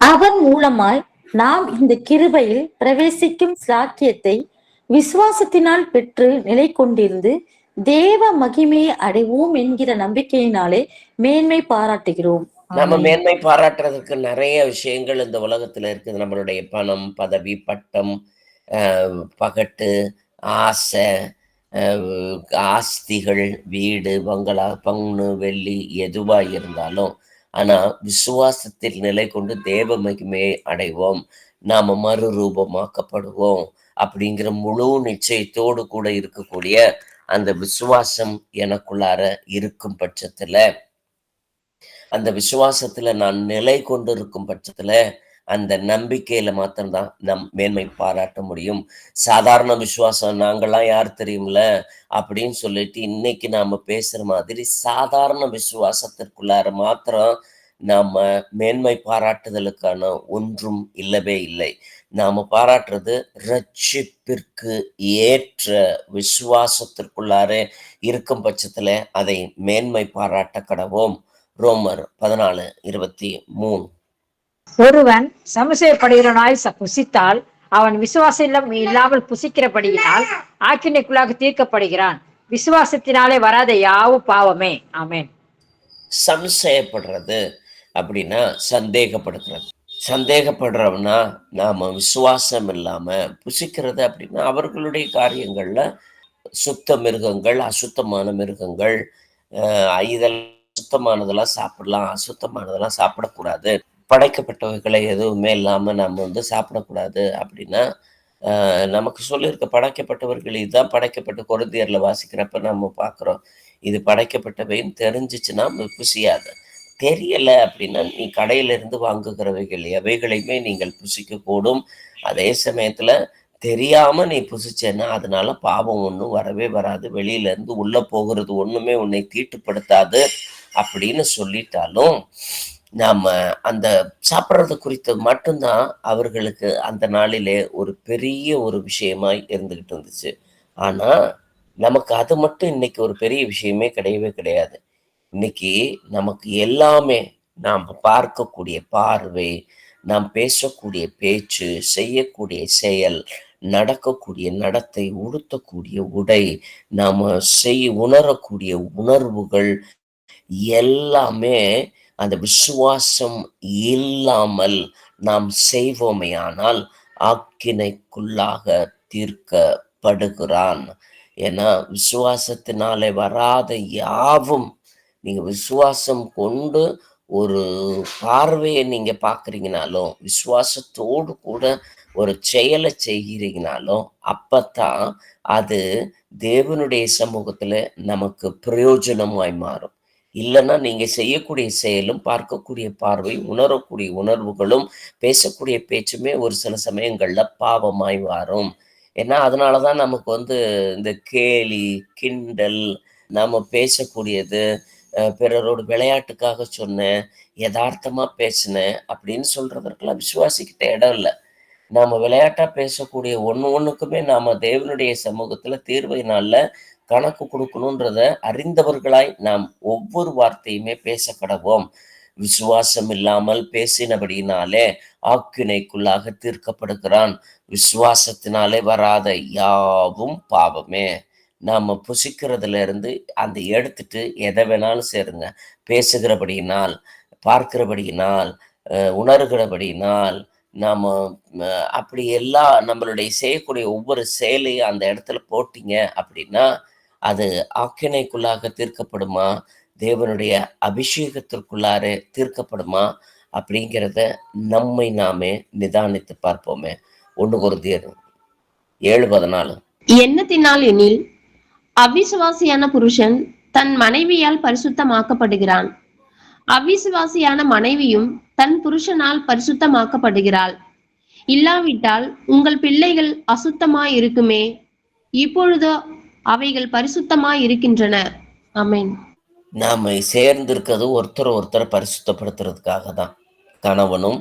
அவன் மூலமாய் நாம் இந்த கிருபையில் பிரவேசிக்கும் சாக்கியத்தை விசுவாசத்தினால் பெற்று நிலை கொண்டிருந்து தேவ மகிமையை அடைவோம் என்கிற நம்பிக்கையினாலே மேன்மை பாராட்டுகிறோம். நம்ம மேன்மை பாராட்டுறதுக்கு நிறைய விஷயங்கள் இந்த உலகத்துல இருக்குது. நம்மளுடைய பணம், பதவி, பட்டம், பகட்டு, ஆசை, ஆஸ்திகள், வீடு, பங்களா, பங்கு, வெள்ளி, எதுவா இருந்தாலும், ஆனா விசுவாசத்தில் நிலை கொண்டு தேவ மகிமையை அடைவோம், நாம மறுரூபமாக்கப்படுவோம் அப்படிங்கிற முழு நிச்சயத்தோடு கூட இருக்கக்கூடிய அந்த விசுவாசம் எனக்குள்ளார இருக்கும் பட்சத்துல, அந்த விசுவாசத்துல நான் நிலை கொண்டு இருக்கும் பட்சத்துல, அந்த நம்பிக்கையில மாத்திரம்தான் நம் மேன்மை பாராட்ட முடியும். சாதாரண விசுவாசம், நாங்கெல்லாம் யார் தெரியும்ல அப்படின்னு சொல்லிட்டு இன்னைக்கு நாம பேசுற மாதிரி சாதாரண விசுவாசத்திற்குள்ளார மாத்திரம் நாம மேன்மை பாராட்டுதலுக்கான ஒன்றும் இல்லவே இல்லை. நாம பாராட்டுறது ரட்சிப்பிற்கு ஏற்ற விசுவாசத்திற்குள்ளார இருக்கும் பட்சத்துல அதை மேன்மை பாராட்ட கடவோம். ரோமர் 14:23. ஒருவன் சமசெய்யப்படுகிறவனாய் புசித்தால் அவன் விசுவாசம் இல்லாமல் புசிக்கிறபடியினால் ஆக்கினைக்குள்ளாக தீர்க்கப்படுகிறான். விசுவாசத்தினாலே வராத யாவும் பாவமே. ஆமென். சம்சயப்படுறது அப்படின்னா சந்தேகப்படுத்துறது. சந்தேகப்படுறவனா நாம விசுவாசம் இல்லாம புசிக்கிறது அப்படின்னா அவர்களுடைய காரியங்கள்ல சுத்த மிருகங்கள், அசுத்தமான மிருகங்கள், இதெல்லாம் சுத்தமானதெல்லாம் சாப்பிடலாம், அசுத்தமானதெல்லாம் சாப்பிடக்கூடாது, படைக்கப்பட்டவைகளை எதுவுமே இல்லாம நம்ம சாப்பிடக்கூடாது அப்படின்னா நமக்கு சொல்லியிருக்க படைக்கப்பட்டவர்கள் இதுதான் படைக்கப்பட்ட கொரிந்தியர்ல வாசிக்கிறப்ப நம்ம பார்க்குறோம். இது படைக்கப்பட்டவைன்னு தெரிஞ்சிச்சுன்னா புசியாது. தெரியல அப்படின்னா நீ கடையிலிருந்து வாங்குகிறவைகள் எவைகளையுமே நீங்கள் புசிக்க கூடும். அதே சமயத்துல தெரியாம நீ புசிச்சேன்னா அதனால பாவம் ஒன்றும் வரவே வராது, வெளியில இருந்து உள்ள போகிறது ஒண்ணுமே உன்னை தீட்டுப்படுத்தாது அப்படின்னு சொல்லிட்டாலும் நாம அந்த சாப்பிட்றது குறித்து மட்டும்தான் அவர்களுக்கு அந்த நாளிலே ஒரு பெரிய ஒரு விஷயமாய் இருந்துகிட்டு இருந்துச்சு. ஆனா நமக்கு அது மட்டும் இன்னைக்கு ஒரு பெரிய விஷயமே கிடையவே கிடையாது. இன்னைக்கு நமக்கு எல்லாமே நாம் பார்க்கக்கூடிய பார்வை, நாம் பேசக்கூடிய பேச்சு, செய்யக்கூடிய செயல், நடக்கக்கூடிய நடத்தை, உடுத்தக்கூடிய உடை, நாம உணரக்கூடிய உணர்வுகள் எல்லாமே அந்த விசுவாசம் இல்லாமல் நாம் செய்வோமேயானால் ஆக்கினைக்குள்ளாக தீர்க்கப்படுகிறான். ஏன்னா விசுவாசத்தினாலே வராத யாவும், நீங்க விசுவாசம் கொண்டு ஒரு பார்வையை நீங்க பார்க்குறீங்கனாலும், விசுவாசத்தோடு கூட ஒரு செயலை செய்கிறீங்கனாலும் அப்பத்தான் அது தேவனுடைய சமூகத்துல நமக்கு பிரயோஜனமாய் மாறும். இல்லைன்னா நீங்க செய்யக்கூடிய செயலும், பார்க்கக்கூடிய பார்வை, உணரக்கூடிய உணர்வுகளும், பேசக்கூடிய பேச்சுமே ஒரு சில சமயங்கள்ல பாவமாய் மாறும். ஏன்னா அதனாலதான் நமக்கு இந்த கேலி, கிண்டல், நாம பேசக்கூடியது, பிறரோடு விளையாட்டுக்காக சொன்னேன், யதார்த்தமா பேசினேன் அப்படின்னு சொல்றதற்கெல்லாம் விசுவாசிக்கிட்ட இடம் இல்லை. நாம விளையாட்டா பேசக்கூடிய ஒண்ணுக்குமே நாம தேவனுடைய சமூகத்துல தீர்வை நாள்ல கணக்கு கொடுக்கணுன்றத அறிந்தவர்களாய் நாம் ஒவ்வொரு வார்த்தையுமே பேச கடவோம். விசுவாசம் இல்லாமல் பேசினபடினாலே ஆக்கினைக்குள்ளாக தீர்க்கப்படுகிறான். விசுவாசத்தினாலே வராத யாவும் பாவமே. நாம புசிக்கிறதுல இருந்து அந்த எடுத்துட்டு எதை வேணாலும் சேருங்க. பேசுகிறபடியினால், பார்க்கிறபடியினால், உணர்கிறபடியினால், நாம அப்படி எல்லா நம்மளுடைய செய்யக்கூடிய ஒவ்வொரு செயலையும் அந்த இடத்துல போட்டீங்க அப்படின்னா அது ஆக்கினைக்குள்ளாக தீர்க்கப்படுமா, தேவனுடைய அபிஷேகத்திற்குள்ளார தீர்க்கப்படுமா அப்படிங்கிறத நம்மை நாமே நிதானித்து பார்ப்போமே. 1 கொரிந்தியர் 7:14. எண்ணத்தினால் எனில் அவிசுவாசியான புருஷன் தன் மனைவியால் பரிசுத்தமாக்கப்படுகிறான், அவிசுவாசியான மனைவியும் தன் புருஷனால் பரிசுத்தமாக்கப்படுகிறாள். இல்லாவிட்டால் உங்கள் பிள்ளைகள் அசுத்தமாய் இருக்குமே, இப்பொழுதோ அவைகள் பரிசுத்தமாய் இருக்கின்றன. ஆமென். நாம சேர்ந்திருக்கிறது ஒருத்தர் பரிசுத்தப்படுத்துறதுக்காக தான். கணவனும்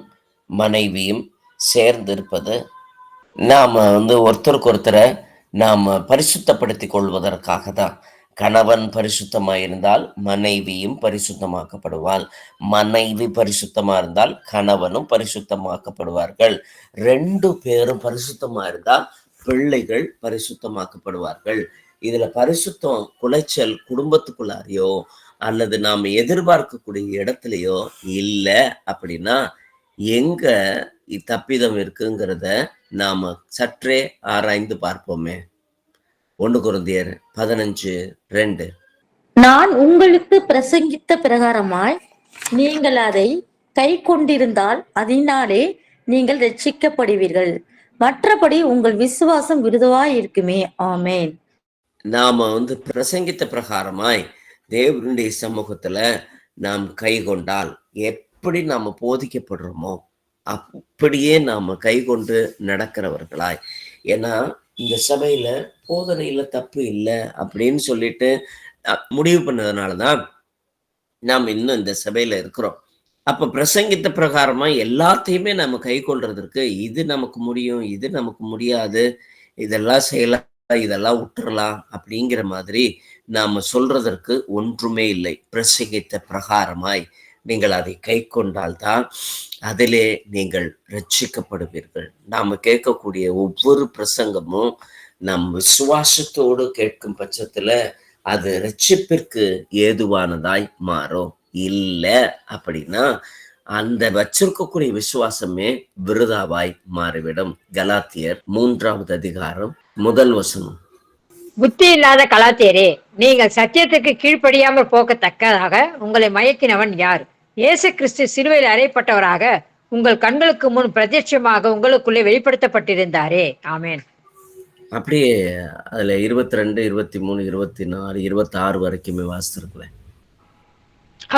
மனைவியும் சேர்ந்திருப்பது நாம ஒருத்தருக்கு ஒருத்தரை நாம பரிசுத்தப்படுத்தி கொள்வதற்காக தான். கணவன் பரிசுத்தமாயிருந்தால் மனைவியும் பரிசுத்தமாக்கப்படுவாள், மனைவி பரிசுத்தமா இருந்தால் கணவனும் பரிசுத்தமாக்கப்படுவார்கள். 2 பேரும் பரிசுத்தமா இருந்தால் பிள்ளைகள் பரிசுத்தமாக்கப்படுவார்கள். இதுல பரிசுத்தம் குலைச்சல் குடும்பத்துக்குள்ளாரையோ அல்லது நாம எதிர்பார்க்கக்கூடிய இடத்துலயோ இல்ல அப்படின்னா எங்க தப்பிதம் இருக்குங்கிறத நாம சற்றே ஆராய்ந்து பார்ப்போமே. 1 கொரிந்தியர் 15:2. நான் உங்களுக்கு பிரசங்கித்த பிரகாரமாய் நீங்கள் அதை கை கொண்டிருந்தால் அதனாலே நீங்கள் ரட்சிக்கப்படுவீர்கள், மற்றபடி உங்கள் விசுவாசம் விருதுவாய் இருக்குமே. ஆமேன். நாம பிரசங்கித்த பிரகாரமாய் தேவனுடைய சமூகத்துல நாம் கை கொண்டால் எப்படி நாம போதிக்கப்படுறோமோ அப்படியே நாம கை கொண்டு நடக்கிறவர்களாய். ஏன்னா இந்த சபையில போதனையில தப்பு இல்லை அப்படின்னு சொல்லிட்டு முடிவு பண்ணதுனாலதான் நாம் இன்னும் இந்த சபையில இருக்கிறோம். அப்ப பிரசங்கித்த பிரகாரமா எல்லாத்தையுமே நம்ம கை கொள்றதற்கு இது நமக்கு முடியும், இது நமக்கு முடியாது, இதெல்லாம் செய்யலாம், இதெல்லாம் விட்டுறலாம் அப்படிங்கிற மாதிரி நாம சொல்றதற்கு ஒன்றுமே இல்லை. பிரசங்கித்த பிரகாரமாய் நீங்கள் அதை கை கொண்டால்தான் அதிலே நீங்கள் ரட்சிக்கப்படுவீர்கள். நாம கேட்கக்கூடிய ஒவ்வொரு பிரசங்கமும் நம் விசுவாசத்தோடு கேட்கும் பட்சத்துல அது ரட்சிப்பிற்கு ஏதுவானதாய் மாறும். இல்லை அப்படின்னா அந்த வச்சிருக்கக்கூடிய விசுவாசமே விருதாவாய் மாறிவிடும். கலாத்தியர் 3வது அதிகாரம் 1 வசனம். புத்தி இல்லாத கலாத்தியரே, நீங்கள் சத்தியத்துக்கு கீழ்ப்படியாமல் போக்கத்தக்கதாக உங்களை மயக்கினவன் யார்? இயேசு கிறிஸ்து சிலுவையில் அறையப்பட்டவராக உங்கள் கண்களுக்கு முன் பிரத்யட்சமாக உங்களுக்குள்ளே வெளிப்படுத்தப்பட்டிருந்தாரே. ஆமேன். அப்படியே அதுல 22, 23, 24, 26 வரைக்குமே வாசித்திருக்கிறேன்.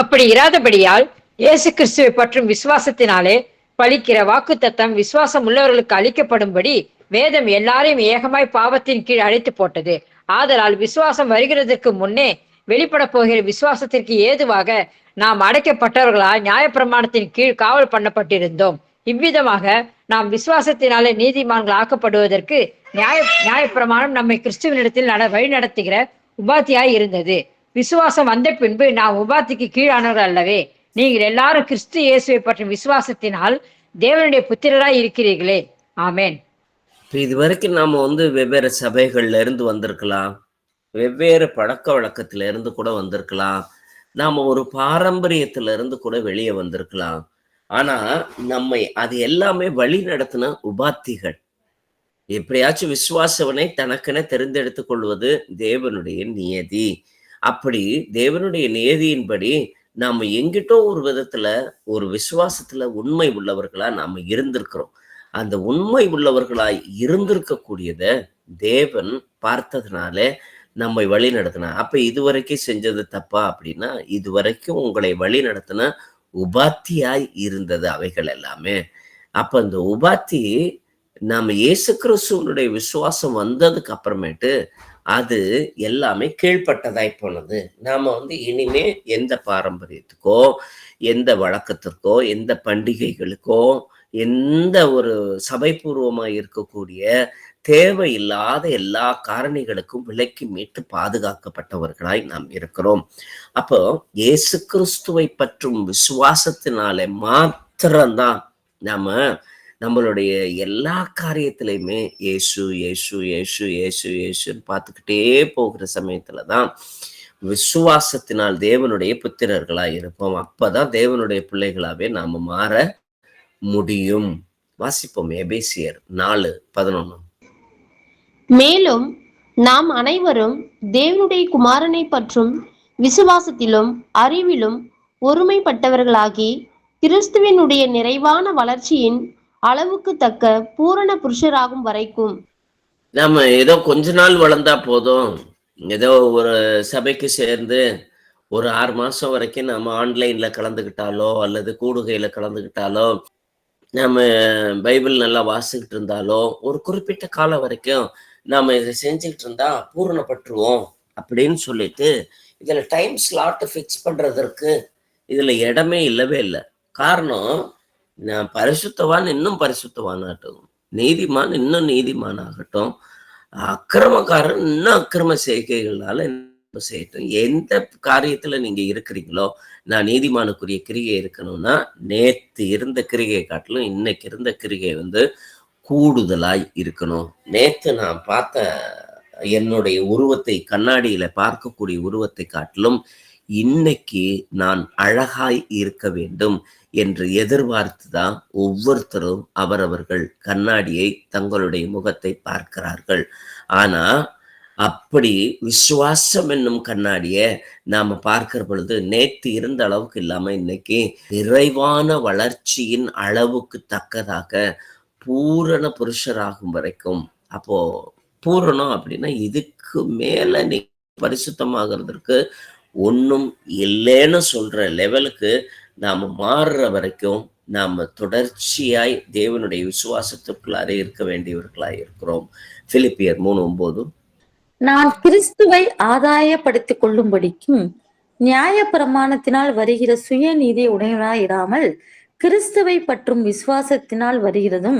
அப்படி இராதபடியால் இயேசு கிறிஸ்துவை பற்றும் விசுவாசத்தினாலே பலிக்கிற வாக்குத்தத்தம் விசுவாசம் உள்ளவர்களுக்கு அளிக்கப்படும்படி வேதம் எல்லாரையும் ஏகமாய் பாவத்தின் கீழ் அழைத்து போட்டது. ஆதலால் விசுவாசம் வருகிறதற்கு முன்னே வெளிப்பட போகிற விசுவாசத்திற்கு ஏதுவாக நாம் அடைக்கப்பட்டவர்களால் நியாயப்பிரமாணத்தின் கீழ் காவல் பண்ணப்பட்டிருந்தோம். இவ்விதமாக நாம் விசுவாசத்தினாலே நீதிமான்கள் ஆக்கப்படுவதற்கு நியாயப்பிரமாணம் நம்மை கிறிஸ்துவனிடத்தில் வழி நடத்துகிற உபாத்தியாய் இருந்தது. விசுவாசம் வந்த பின்பு நாம் உபாத்திக்கு கீழானவர்கள் அல்லவே. நீங்கள் எல்லாரும் கிறிஸ்து இயேசுவை பற்றும் விசுவாசத்தினால் தேவனுடைய புத்திரராய் இருக்கிறீர்களே. ஆமேன். இது வரைக்கும் நாம வெவ்வேறு சபைகள்ல இருந்து வந்திருக்கலாம், வெவ்வேறு பழக்க வழக்கத்துல இருந்து கூட வந்திருக்கலாம், நாம ஒரு பாரம்பரியத்துல இருந்து கூட வெளியே வந்திருக்கலாம். ஆனா நம்மை அது எல்லாமே வழி நடத்தின உபாத்திகள். எப்படியாச்சும் விசுவாசவனை தனக்கென தெரிந்தெடுத்துக் கொள்வது தேவனுடைய நியதி. அப்படி தேவனுடைய நியதியின்படி நாம எங்கிட்டோ ஒரு விதத்துல ஒரு விசுவாசத்துல உண்மை உள்ளவர்களா நாம இருந்திருக்கிறோம். அந்த உண்மை உள்ளவர்களாய் இருந்திருக்கக்கூடியத தேவன் பார்த்ததுனால நம்மை வழி நடத்தினார். அப்ப இதுவரைக்கும் செஞ்சது தப்பா அப்படின்னா இதுவரைக்கும் உங்களை வழி நடத்தின உபாத்தியாய் இருந்தது அவைகள் எல்லாமே. அப்ப அந்த உபாத்தி நாம இயேசு கிறிஸ்துவனுடைய விசுவாசம் வந்ததுக்கு அப்புறமேட்டு அது எல்லாமே கீழ்ப்பட்டதாய் போனது. நாம இனிமே எந்த பாரம்பரியத்துக்கோ எந்த வழக்கத்திற்கோ எந்த பண்டிகைகளுக்கோ எந்த ஒரு சபைபூர்வமா இருக்கக்கூடிய தேவையில்லாத எல்லா காரணிகளுக்கும் விலக்கி மீட்டு பாதுகாக்கப்பட்டவர்களாய் நாம் இருக்கிறோம். அப்போ இயேசு கிறிஸ்துவை பற்றும் விசுவாசத்தினாலே மாத்திரம்தான் நாம நம்மளுடைய எல்லா காரியத்திலையுமே இயேசு இயேசு இயேசு இயேசு இயேசுன்னு பார்த்துக்கிட்டே போகிற சமயத்துலதான் விசுவாசத்தினால் தேவனுடைய புத்திரர்களாய் இருப்போம். அப்பதான் தேவனுடைய பிள்ளைகளாவே நாம மாற முடியும். வாசிப்போம். எபேசியர் 4:11. மேலும் நாம் அனைவரும் தேவனுடைய குமாரனை பற்றும் விசுவாசத்திலும் அறிவிலும் ஒருமைப்பட்டவர்களாகி கிறிஸ்துவினுடைய நிறைவான வளர்ச்சியின் அளவுக்கு தக்க பூரண புருஷராகும் வரைக்கும். நம்ம ஏதோ கொஞ்ச நாள் வளர்ந்தா போதும், ஏதோ ஒரு சபைக்கு சேர்ந்து ஒரு 6 மாசம் வரைக்கும் நம்ம ஆன்லைன்ல கலந்துக்கிட்டாலோ அல்லது கூடுகையில கலந்துக்கிட்டாலோ, நம்ம பைபிள் நல்லா வாசிக்கிட்டு இருந்தாலோ, ஒரு குறிப்பிட்ட காலம் வரைக்கும் நாம இதை செஞ்சுக்கிட்டு இருந்தா பூரணப்பட்டுருவோம் அப்படின்னு சொல்லிட்டு இதுல டைம் ஸ்லாட் ஃபிக்ஸ் பண்றதற்கு இதுல இடமே இல்லவே இல்லை. காரணம், நான் பரிசுத்தவான் இன்னும் பரிசுத்தவானாகட்டும், நீதிமான் இன்னும் நீதிமான் ஆகட்டும், அக்கிரமக்காரன் இன்னும் அக்கிரம செய்கைகளால செய்யட்டும். எந்த காரியத்துல நீங்க இருக்கிறீங்களோ, நான் நீதிமானுக்குரிய கிரிகை இருக்கணும்னா நேத்து இருந்த கிரிகையை காட்டிலும் இன்னைக்கு இருந்த கிரிகை கூடுதலாய் இருக்கணும். நேத்து நான் பார்த்த என்னுடைய உருவத்தை, கண்ணாடியில பார்க்கக்கூடிய உருவத்தை காட்டிலும் இன்னைக்கு நான் அழகாய் இருக்க வேண்டும் என்று எதிர்பார்த்துதான் ஒவ்வொருத்தரும் அவரவர்கள் கண்ணாடியை, தங்களுடைய முகத்தை பார்க்கிறார்கள். ஆனா அப்படி விசுவாசம் என்னும் கண்ணாடிய நாம பார்க்கிற பொழுது நேத்து இருந்த அளவுக்கு இல்லாம இன்னைக்கு நிறைவான வளர்ச்சியின் அளவுக்கு தக்கதாக பூரண புருஷராகும் வரைக்கும். அப்போ பூரணம் அப்படின்னா இதுக்கு மேல நீ பரிசுத்தமாகிறதுக்கு ஒன்றும் இல்லைன்னு சொல்ற லெவலுக்கு நாம மாறுற வரைக்கும் நாம தொடர்ச்சியாய் தேவனுடைய விசுவாசத்துக்குள்ளாரே இருக்க வேண்டியவர்களாய் இருக்கிறோம். பிலிப்பியர் 3:9. நான் கிறிஸ்துவை ஆதாயப்படுத்திக் கொள்ளும்படிக்கும் நியாய பிரமாணத்தினால் வருகிற சுயநீதி உடையவனாய் இராமல் கிறிஸ்துவை பற்றும் விசுவாசத்தினால் வருகிறதும்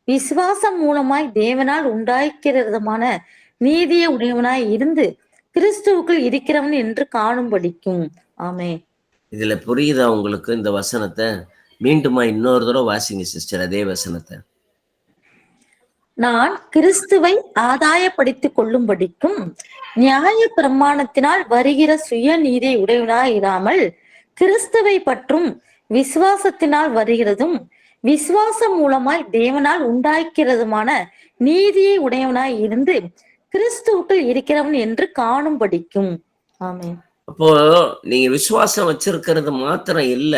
விசுவாசம் மூலமாய் தேவனால் உண்டாக்கிறதுமான நீதியை உடையவனாய் இருந்து கிறிஸ்துவுக்குள் இருக்கிறவன் என்று காணும்படிக்கும். ஆமே. இதுல புரியுதா உங்களுக்கு இந்த வசனத்தை? மீண்டுமா இன்னொரு தடவை வாசிங்க சிஸ்டர், அதே வசனத்தை. நான் கிறிஸ்துவை ஆதாயப்படுத்திக் கொள்ளும்படிக்கும் நியாய பிரமாணத்தினால் வருகிற சுயநீதியை உடையவனாய் இராமல் கிறிஸ்துவை பற்றும் விசுவாசத்தினால் வருகிறதும் விசுவாசம் மூலமாய் தேவனால் உண்டாக்கிறதுமான நீதியை உடையவனாய் இருந்து கிறிஸ்துவுக்குள் இருக்கிறவன் என்று காணும்படிக்கும். ஆமென். அப்போ நீங்க விசுவாசம் வச்சிருக்கிறது மாத்திரம் இல்ல,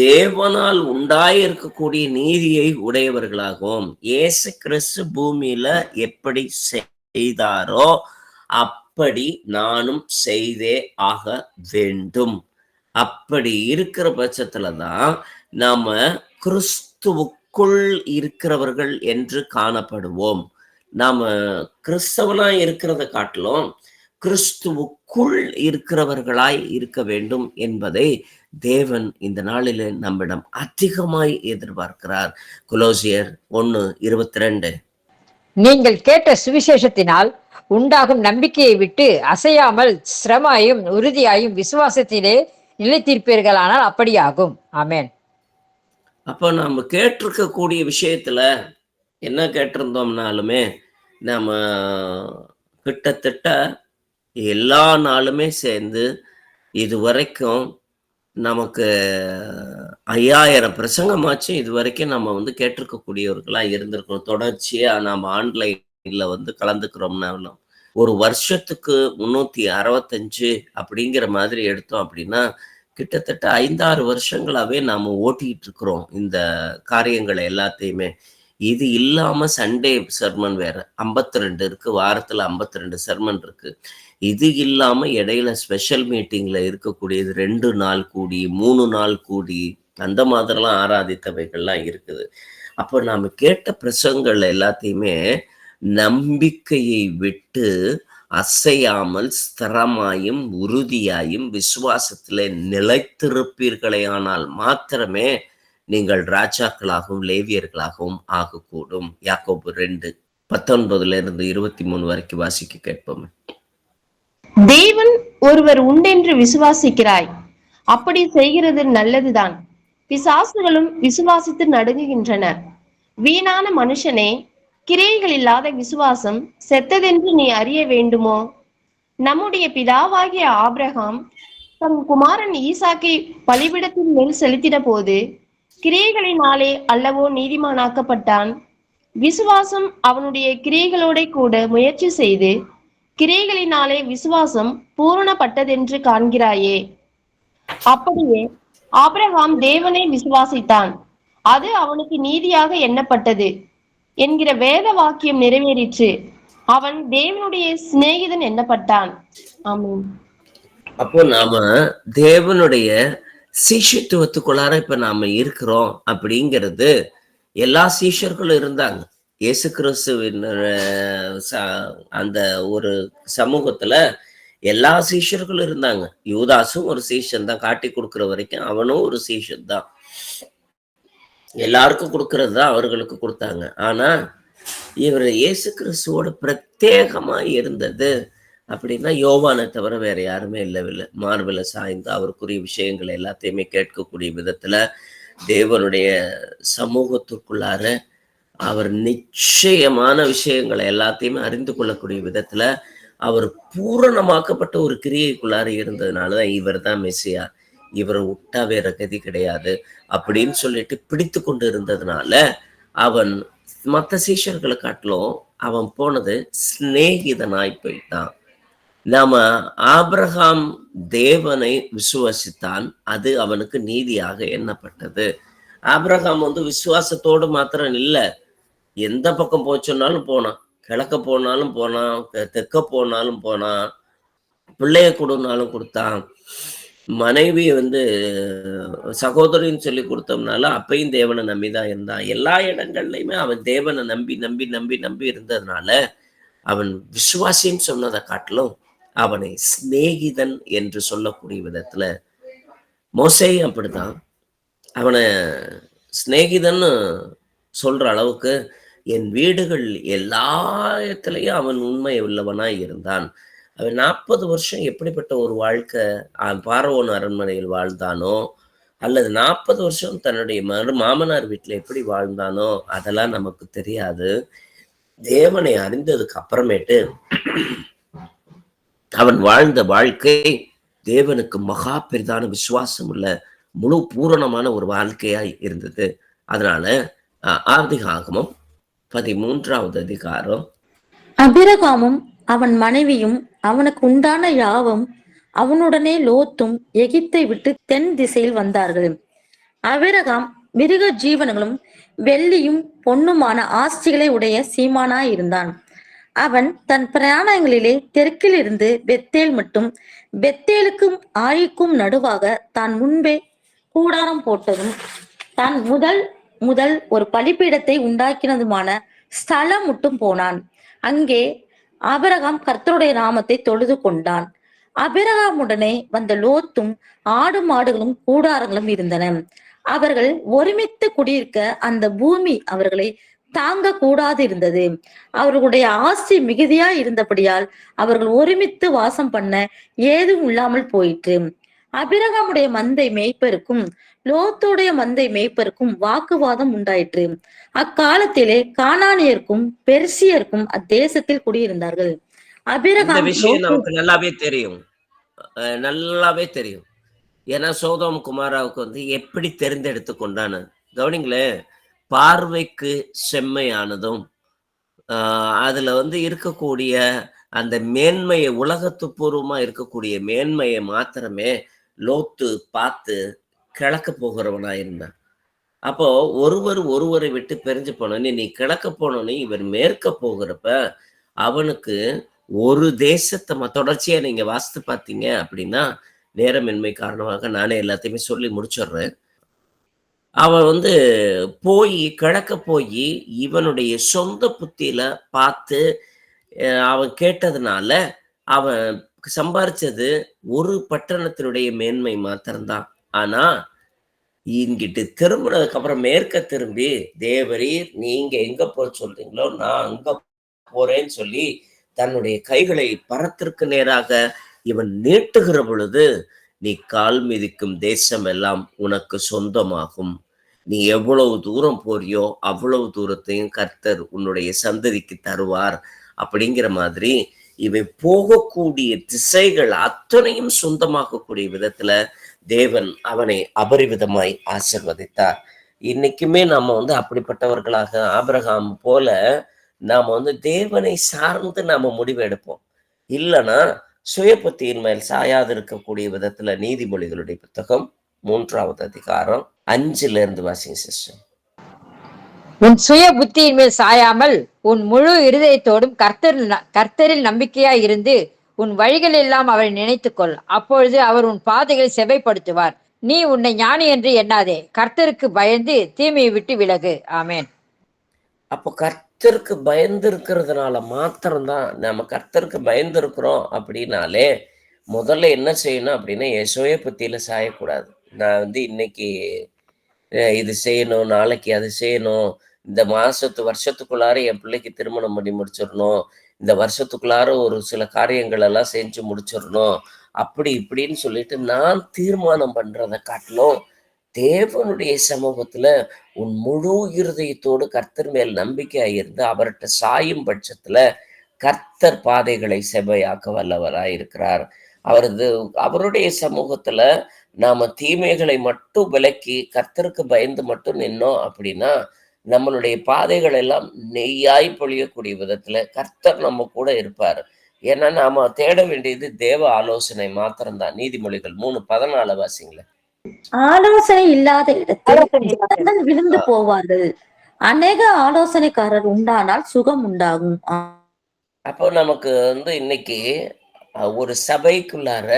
தேவனால் உண்டாயிருக்கக்கூடிய நீதியை உடையவர்களாகவும் இயேசு கிறிஸ்து பூமியில எப்படி செய்தாரோ அப்படி நானும் செய்தே ஆக வேண்டும். அப்படி இருக்கிற பட்சத்துலதான் நாம கிறிஸ்துவுக்குள் இருக்கிறவர்கள் என்று காணப்படுவோம். நாம கிறிஸ்தவனா இருக்கிறத காட்டிலும் கிறிஸ்துவுக்குள் இருக்கிறவர்களாய் இருக்க வேண்டும் என்பதை தேவன் இந்த நாளிலே நம்மிடம் அதிகமாய் எதிர்பார்க்கிறார். கொலோசியர் 1:22. நீங்கள் கேட்ட சுவிசேஷத்தினால் உண்டாகும் நம்பிக்கையை விட்டு அசையாமல் சிரமாயும் உறுதியாயும் விசுவாசத்திலே நிலைத்திருப்பீர்களானால் அப்படியாகும். ஆமென். அப்போ நம்ம கேட்டிருக்கக்கூடிய விஷயத்துல என்ன கேட்டிருந்தோம்னாலுமே நம்ம கிட்டத்தட்ட எல்லா நாளுமே சேர்ந்து இது வரைக்கும் நமக்கு 5000 பிரசங்கமாச்சு இது வரைக்கும் நம்ம கேட்டிருக்கக்கூடியவர்களா இருந்திருக்கோம். தொடர்ச்சியா நாம ஆன்லைன்ல கலந்துக்கிறோம்னாலும் ஒரு வருஷத்துக்கு 365 அப்படிங்கிற மாதிரி எடுத்தோம் அப்படின்னா கிட்டத்தட்ட 5-6 வருஷங்களாவே நாம ஓட்டிட்டு இருக்கிறோம் இந்த காரியங்களை எல்லாத்தையுமே. இது இல்லாம சண்டே சர்மன் வேற 52 இருக்கு, வாரத்துல 52 சர்மன் இருக்கு. இது இல்லாம இடையில ஸ்பெஷல் மீட்டிங்ல இருக்கக்கூடியது 2 நாள் கூடி 3 நாள் கூடி அந்த மாதிரிலாம் ஆராதித்தவைகள்லாம் இருக்குது. அப்போ நாம கேட்ட பிரசங்கங்கள் எல்லாத்தையுமே நம்பிக்கையை விட்டு அசையாமல் ஸ்திரமாயும் உறுதியாயும் விசுவாசத்திலே நிலைத்திருப்பீர்களே ஆனால் மாத்திரமே நீங்கள் ராஜாக்களாகவும் லேவியர்களாகவும் ஆகக்கூடும். யாக்கோபு 2:19-23 வரைக்கும் வாசிக்க கேட்போம். தேவன் ஒருவர் உண்டென்று விசுவாசிக்கிறாய், அப்படி செய்கிறது நல்லதுதான். பிசாசுகளும் விசுவாசித்து நடுங்குகின்றன. வீணான மனுஷனே, கிரியைகள் இல்லாத விசுவாசம் செத்ததென்று நீ அறிய வேண்டுமோ? நம்முடைய பிதாவாகிய ஆபிரகாம் தன் குமாரன் ஈசாக்கை பலிபீடத்தின் மேல் செலுத்தின போது கிரியைகளினாலே அல்லவோ நீதிமானாக்கப்பட்டான். விசுவாசம் அவனுடைய கிரியைகளோட கூட முயற்சி செய்து கிரியைகளினாலே விசுவாசம் பூரணப்பட்டதென்று காண்கிறாயே. அப்படியே ஆபிரகாம் தேவனை விசுவாசித்தான், அது அவனுக்கு நீதியாக எண்ணப்பட்டது என்கிற வேத வாக்கியம் நிறைவேறிற்று. அவன் தேவனுடைய சிநேகிதன் எண்ணப்பட்டான். ஆமென். அப்போ நாம தேவனுடைய சீஷத்துவத்துக்குள்ளார இப்ப நாம இருக்கிறோம் அப்படிங்கிறது எல்லா சீஷர்களும் இருந்தாங்க. இயேசு கிறிஸ்துவின் அந்த ஒரு சமூகத்துல எல்லா சீஷர்களும் இருந்தாங்க. யூதாசும் ஒரு சீஷன் தான், காட்டி கொடுக்கிற வரைக்கும் அவனும் ஒரு சீஷன் தான். எல்லாருக்கும் கொடுக்கறது தான் அவர்களுக்கு கொடுத்தாங்க. ஆனா இவர் இயேசு கிறிஸ்துவோட பிரத்யேகமா இருந்தது அப்படின்னா யோவானை தவிர வேற யாருமே இல்லவில்லை. மார்பில சாய்ந்து அவருக்குரிய விஷயங்கள் எல்லாத்தையுமே கேட்கக்கூடிய விதத்துல தேவனுடைய சமூகத்துக்குள்ளார அவர் நிச்சயமான விஷயங்களை எல்லாத்தையுமே அறிந்து கொள்ளக்கூடிய விதத்துல அவர் பூரணமாக்கப்பட்ட ஒரு கிரியைக்குள்ளார இருந்ததுனாலதான் இவர் தான் மெசியா, இவரை விட்டா வேற கதி கிடையாது அப்படின்னு சொல்லிட்டு பிடித்து கொண்டு இருந்ததுனால அவன் மற்ற சீஷர்களை காட்டிலும் அவன் போனது சிநேகிதனாய் போயிட்டான். நாம ஆபிரகாம் தேவனை விசுவாசித்தான், அது அவனுக்கு நீதியாக எண்ணப்பட்டது. ஆபிரகாம் விசுவாசத்தோடு மாத்திரம் இல்ல, எந்த பக்கம் போச்சோன்னாலும் போனான், கிழக்க போனாலும் போனான், தெற்க போனாலும் போனான், பிள்ளைய கொடுனாலும் கொடுத்தான், மனைவி சகோதரின்னு சொல்லி கொடுத்தோம்னால அப்பையும் தேவனை நம்பிதான் இருந்தான். எல்லா இடங்கள்லயுமே அவன் தேவனை நம்பி நம்பி நம்பி நம்பி இருந்ததுனால அவன் விசுவாசின்னு சொன்னதை காட்டிலும் அவனை சிநேகிதன் என்று சொல்லக்கூடிய விதத்துல மோசேயும் அப்படித்தான். அவனை சிநேகிதன்னு சொல்ற அளவுக்கு என் வீடுகள் எல்லா இடத்துலயும் அவன் உண்மை உள்ளவனாய் இருந்தான். அவன் 40 வருஷம் எப்படிப்பட்ட ஒரு வாழ்க்கை பார்வோன் அரண்மனையில் வாழ்ந்தானோ, அல்லது 40 வருஷம் தன்னுடைய மாமனார் வீட்டுல எப்படி வாழ்ந்தானோ அதெல்லாம் நமக்கு தெரியாது. தேவனை அறிந்ததுக்கு அப்புறமேட்டு அவன் வாழ்ந்த வாழ்க்கை தேவனுக்கு மகா பெரிதான விசுவாசம் உள்ள முழு பூரணமான ஒரு வாழ்க்கையாய் இருந்தது. அதனால ஆதிகாகமம் 13வது அதிகாரம். அபிரகாமும் அவன் மனைவியும் அவனுக்கு உண்டான யாவும் அவனுடனே லோத்தும் எகிப்தை விட்டு தென் திசையில் வந்தார்கள். அபிரகாம் மிருக ஜீவன்களும் வெள்ளியும் பொன்னுமான ஆஸ்திகளை உடைய சீமானாய் இருந்தான். அவன் தன் பிரயாணங்களிலே தெற்கில் இருந்து பெத்தேல் மட்டும், பெத்தேலுக்கும் ஆயிக்கும் நடுவாக தான் முன்பே கூடாரம் போட்டதும் தான் முதல் ஒரு பலிபீடத்தை உண்டாக்கினதுமான ஸ்தலம் மட்டும் போனான். அங்கே ஆபிரகாம் கர்த்தருடைய நாமத்தை தொழுது கொண்டான். அபிரகாமுடனே வந்த லோத்தும் ஆடு மாடுகளும் கூடாரங்களும் இருந்தன. அவர்கள் ஒருமித்து குடியிருக்க அந்த பூமி அவர்களை தாங்க கூடாது இருந்தது. அவர்களுடைய ஆஸ்தி மிகுதியா இருந்தபடியால் அவர்கள் ஒருமித்து வாசம் பண்ண ஏதும் இல்லாமல் போயிற்று. அபிரகாமுடைய மந்தை மேய்ப்பருக்கும் லோத்துடைய மந்தை மேய்ப்பருக்கும் வாக்குவாதம் உண்டாயிற்று. அக்காலத்திலே கானானியருக்கும் பெர்சியருக்கும் அத்தேசத்தில் குடியிருந்தார்கள். அபிரகாம் விஷயம் நமக்கு நல்லாவே தெரியும். ஏன்னா சோதோம் குமாராவுக்கு எப்படி தெரிந்தெடுத்து கொண்டான்னு கவனிங்களேன். பார்வைக்கு செம்மையானதும் அதுல இருக்கக்கூடிய அந்த மேன்மையை, உலகத்து பூர்வமா இருக்கக்கூடிய மேன்மையை மாத்திரமே லோத்து பார்த்து கிழக்க போகிறவனா இருந்தான். அப்போ ஒருவரை விட்டு பிரிஞ்சு போனோன்னு, நீ கிழக்க போனோன்னு இவர் மேற்க போகிறப்ப அவனுக்கு ஒரு தேசத்தை தொடர்ச்சியா நீங்க வாசித்து பார்த்தீங்க அப்படின்னா, நேரமின்மை காரணமாக நானே எல்லாத்தையுமே சொல்லி முடிச்சிடுறேன். அவன் போய் கிழக்க போய் இவனுடைய சொந்த புத்தியில பார்த்து அவன் கேட்டதுனால அவன் சம்பாரிச்சது ஒரு பட்டணத்தினுடைய மேன்மை மாத்திரம்தான். ஆனா இங்கிட்டு திரும்பினதுக்கு அப்புறம் மேற்க திரும்பி, தேவரீர் நீங்க எங்க போக சொல்றீங்களோ நான் அங்க போறேன்னு சொல்லி தன்னுடைய கைகளை பரத்திற்கு நேராக இவன் நீட்டுகிற பொழுது, நீ கால் மிதிக்கும் தேசம் எல்லாம் உனக்கு சொந்தமாகும், நீ எவ்வளவு தூரம் போறியோ அவ்வளவு தூரத்தையும் கர்த்தர் உன்னுடைய சந்ததிக்கு தருவார் அப்படிங்கிற மாதிரி இவை போகக்கூடிய திசைகள் அத்தனையும் சொந்தமாகக்கூடிய விதத்துல தேவன் அவனை அபரிவிதமாய் ஆசீர்வதித்தார். இன்னைக்குமே நம்ம வந்து அப்படிப்பட்டவர்களாக ஆபிரகாம் போல நாம வந்து தேவனை சார்ந்து நாம முடிவு எடுப்போம். இல்லைன்னா சுயபுத்தியின் மேல் சாயாது இருக்கக்கூடிய விதத்துல நீதிமொழிகளுடைய புத்தகம் 3வது அதிகாரம் 5ல இருந்து வாசிங்க சிஸ்டர். உன் சுய புத்தியின் மேல் சாயாமல் உன் முழு இருதயத்தோடும் கர்த்தரில் நம்பிக்கையாய் இருந்து உன் வழிகள் எல்லாம் அவரை நினைத்துக்கொள். அப்பொழுது அவர் உன் பாதைகளை செவைப்படுத்துவார். நீ உன்னை ஞானி என்று எண்ணாதே. கர்த்தருக்கு பயந்து தீமையை விட்டு விலகு. ஆமேன். அப்போ கர்த்தருக்கு பயந்து இருக்கிறதுனால மாத்திரம்தான் நம்ம கர்த்தருக்கு பயந்து இருக்கிறோம் அப்படின்னாலே முதல்ல என்ன செய்யணும் அப்படின்னா என் சுய புத்தியில சாயக்கூடாது. நான் வந்து இன்னைக்கு இது செய்யணும், நாளைக்கு அது செய்யணும், இந்த வருஷத்துக்குள்ளார என் பிள்ளைக்கு திருமணம் பண்ணி முடிச்சிடணும், இந்த வருஷத்துக்குள்ளார ஒரு சில காரியங்கள் எல்லாம் செஞ்சு முடிச்சிடணும், அப்படி இப்படின்னு சொல்லிட்டு நான் தீர்மானம் பண்றதை காட்டிலும் தேவனுடைய சமூகத்துல உன் முழு இருதயத்தோடு கர்த்தர் மேல் நம்பிக்கையா இருந்து அவர்கிட்ட சாயும் பட்சத்துல கர்த்தர் பாதைகளை செவ்வையாக்க வல்லவராய் இருக்கிறார். அவருடைய சமூகத்துல நாம தீமைகளை மட்டும் விலக்கி கர்த்தருக்கு பயந்து மட்டும் நின்னோம் அப்படின்னா நம்மளுடைய பாதைகள் எல்லாம் நெய்யாய் பொழியக்கூடிய விதத்துல கர்த்தர் நம்ம கூட இருப்பார். ஏன்னா நாம தேட வேண்டியது தேவ ஆலோசனை மாத்திரம்தான். நீதிமொழிகள் 3:14 வாசிங்களேன். ஆலோசனை இல்லாத இடத்தில் ஜனங்கள் விழுந்து போவார்கள். அநேக ஆலோசனைக்காரர் உண்டானால் சுகம் உண்டாகும். அப்போ நமக்கு வந்து இன்னைக்கு ஒரு சபைக்குள்ளார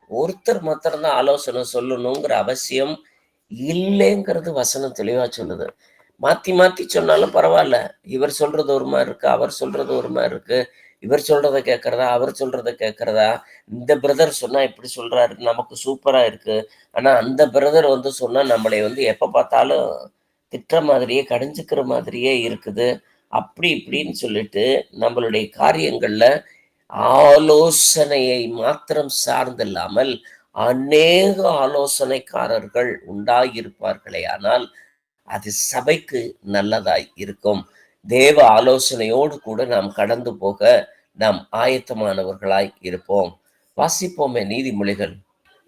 ஒருத்தர் மாத்திரம்தான் ஆலோசனை சொல்லணுங்கிற அவசியம் இல்லைங்கிறது வசனம் தெளிவா சொல்லுது. மாத்தி மாத்தி சொன்னாலும் பரவாயில்ல, இவர் சொல்றது ஒரு மாதிரி இருக்கு, அவர் சொல்றது ஒரு மாதிரி இருக்கு, இவர் சொல்றதை கேட்கறதா அவர் சொல்றதை கேட்கறதா, இந்த பிரதர் சொன்னா இப்படி சொல்றாரு நமக்கு சூப்பரா இருக்கு, ஆனா அந்த பிரதர் வந்து சொன்னா நம்மளை வந்து எப்ப பார்த்தாலும் திட்டுற மாதிரியே கடிஞ்சுக்கிற மாதிரியே இருக்குது, அப்படி இப்படின்னு சொல்லிட்டு நம்மளுடைய காரியங்கள்ல ஆலோசனையை மாத்திரம் சார்ந்தில்லாமல் அநேக ஆலோசனைக்காரர்கள் உண்டாகியிருப்பார்களே ஆனால் அது சபைக்கு நல்லதாய் இருக்கும். தேவ ஆலோசனையோடு கூட நாம் கடந்து போக நாம் ஆயத்தமானவர்களாய் இருப்போம். வாசிப்போமே நீதிமொழிகள்.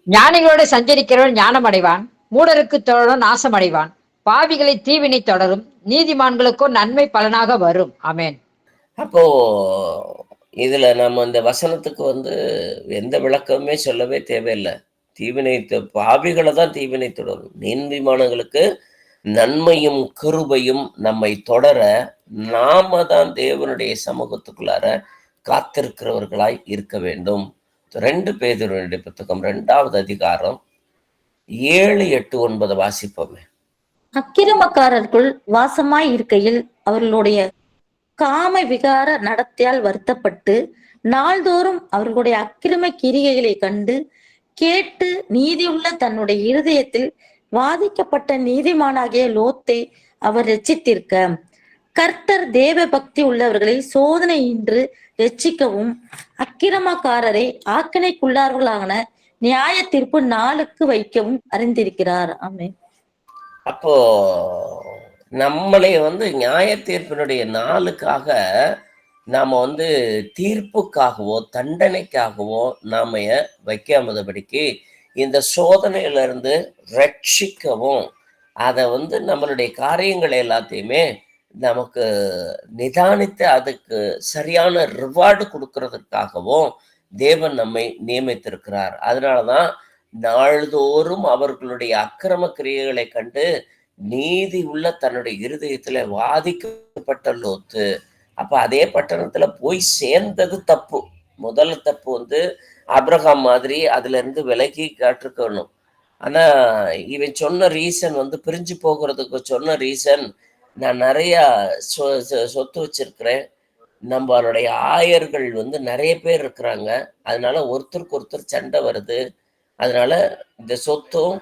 ஞானிகளோடு சஞ்சரிக்கிறவன் ஞானம் அடைவான், மூடருக்கு தொடரும் நாசம் அடைவான். பாவிகளை தீவினை தொடரும், நீதிமான்களுக்கோ நன்மை பலனாக வரும். ஆமேன். அப்போ இதுல நம்ம இந்த வசனத்துக்கு வந்து எந்த விளக்கமே சொல்லவே தேவையில்லை. பாவிகளை தான் தீவினை தொடரும், நீதிமான்களுக்கு நன்மையும் கிருபையும் நம்மை தொடர நாம தான் தேவனுடைய சமூகத்துக்குள்ளார காத்திருக்கிறவர்களாய் இருக்க வேண்டும். 2 பேதுருவினுடைய புத்தகம் 2வது அதிகாரம் 7, 8, 9 வாசிப்போமே. அக்கிரமக்காரர்கள் வாசமாய் இருக்கையில் அவர்களுடைய காம விகார நடத்தையால் வருத்தப்பட்டு நாள்தோறும் அவர்களுடைய அக்கிரம கிரிகைகளை கண்டு கேட்டு நீதியுள்ள தன்னுடைய இருதயத்தில் வாதிக்கப்பட்ட நீதிமானாகிய லோத்தை அவர் ரட்சித்திருக்க, கர்த்தர் தேவ பக்தி உள்ளவர்களை சோதனையின்றி ரட்சிக்கவும் அக்கிரமக்காரரை ஆக்கினைக்குள்ளார்களான நியாய தீர்ப்பு நாளுக்கு வைக்கவும் அறிந்திருக்கிறார். ஆமென். அப்போ நம்மளை வந்து நியாய தீர்ப்பினுடைய நாளுக்காக நாம வந்து தீர்ப்புக்காகவோ தண்டனைக்காகவோ நாம வைக்காமதபடிக்கு இந்த சோதனையில இருந்து ரட்சிக்கவும் அதை வந்து நம்மளுடைய காரியங்களை எல்லாத்தையுமே நமக்கு நிதானித்து அதுக்கு சரியான ரிவார்டு கொடுக்கறதுக்காகவும் தேவன் நம்மை நியமித்திருக்கிறார். அதனாலதான் நாள்தோறும் அவர்களுடைய அக்கிரம கிரியைகளை கண்டு நீதி உள்ள தன்னுடைய இருதயத்துல வாதிக்கப்பட்ட லோத்து. அப்ப அதே பட்டணத்துல போய் சேர்ந்தது தப்பு. முதல் தப்பு வந்து ஆபிரகாம் மாதிரி அதுல இருந்து விலகி காட்டிருக்கணும். ஆனா இவன் சொன்ன ரீசன் வந்து பிரிஞ்சு போகிறதுக்கு சொன்ன ரீசன், நான் நிறைய சொத்து வச்சிருக்கிறேன், நம்மளுடைய ஆயர்கள் வந்து நிறைய பேர் இருக்கிறாங்க, அதனால ஒருத்தருக்கு ஒருத்தர் சண்டை வருது, அதனால இந்த சொத்தும்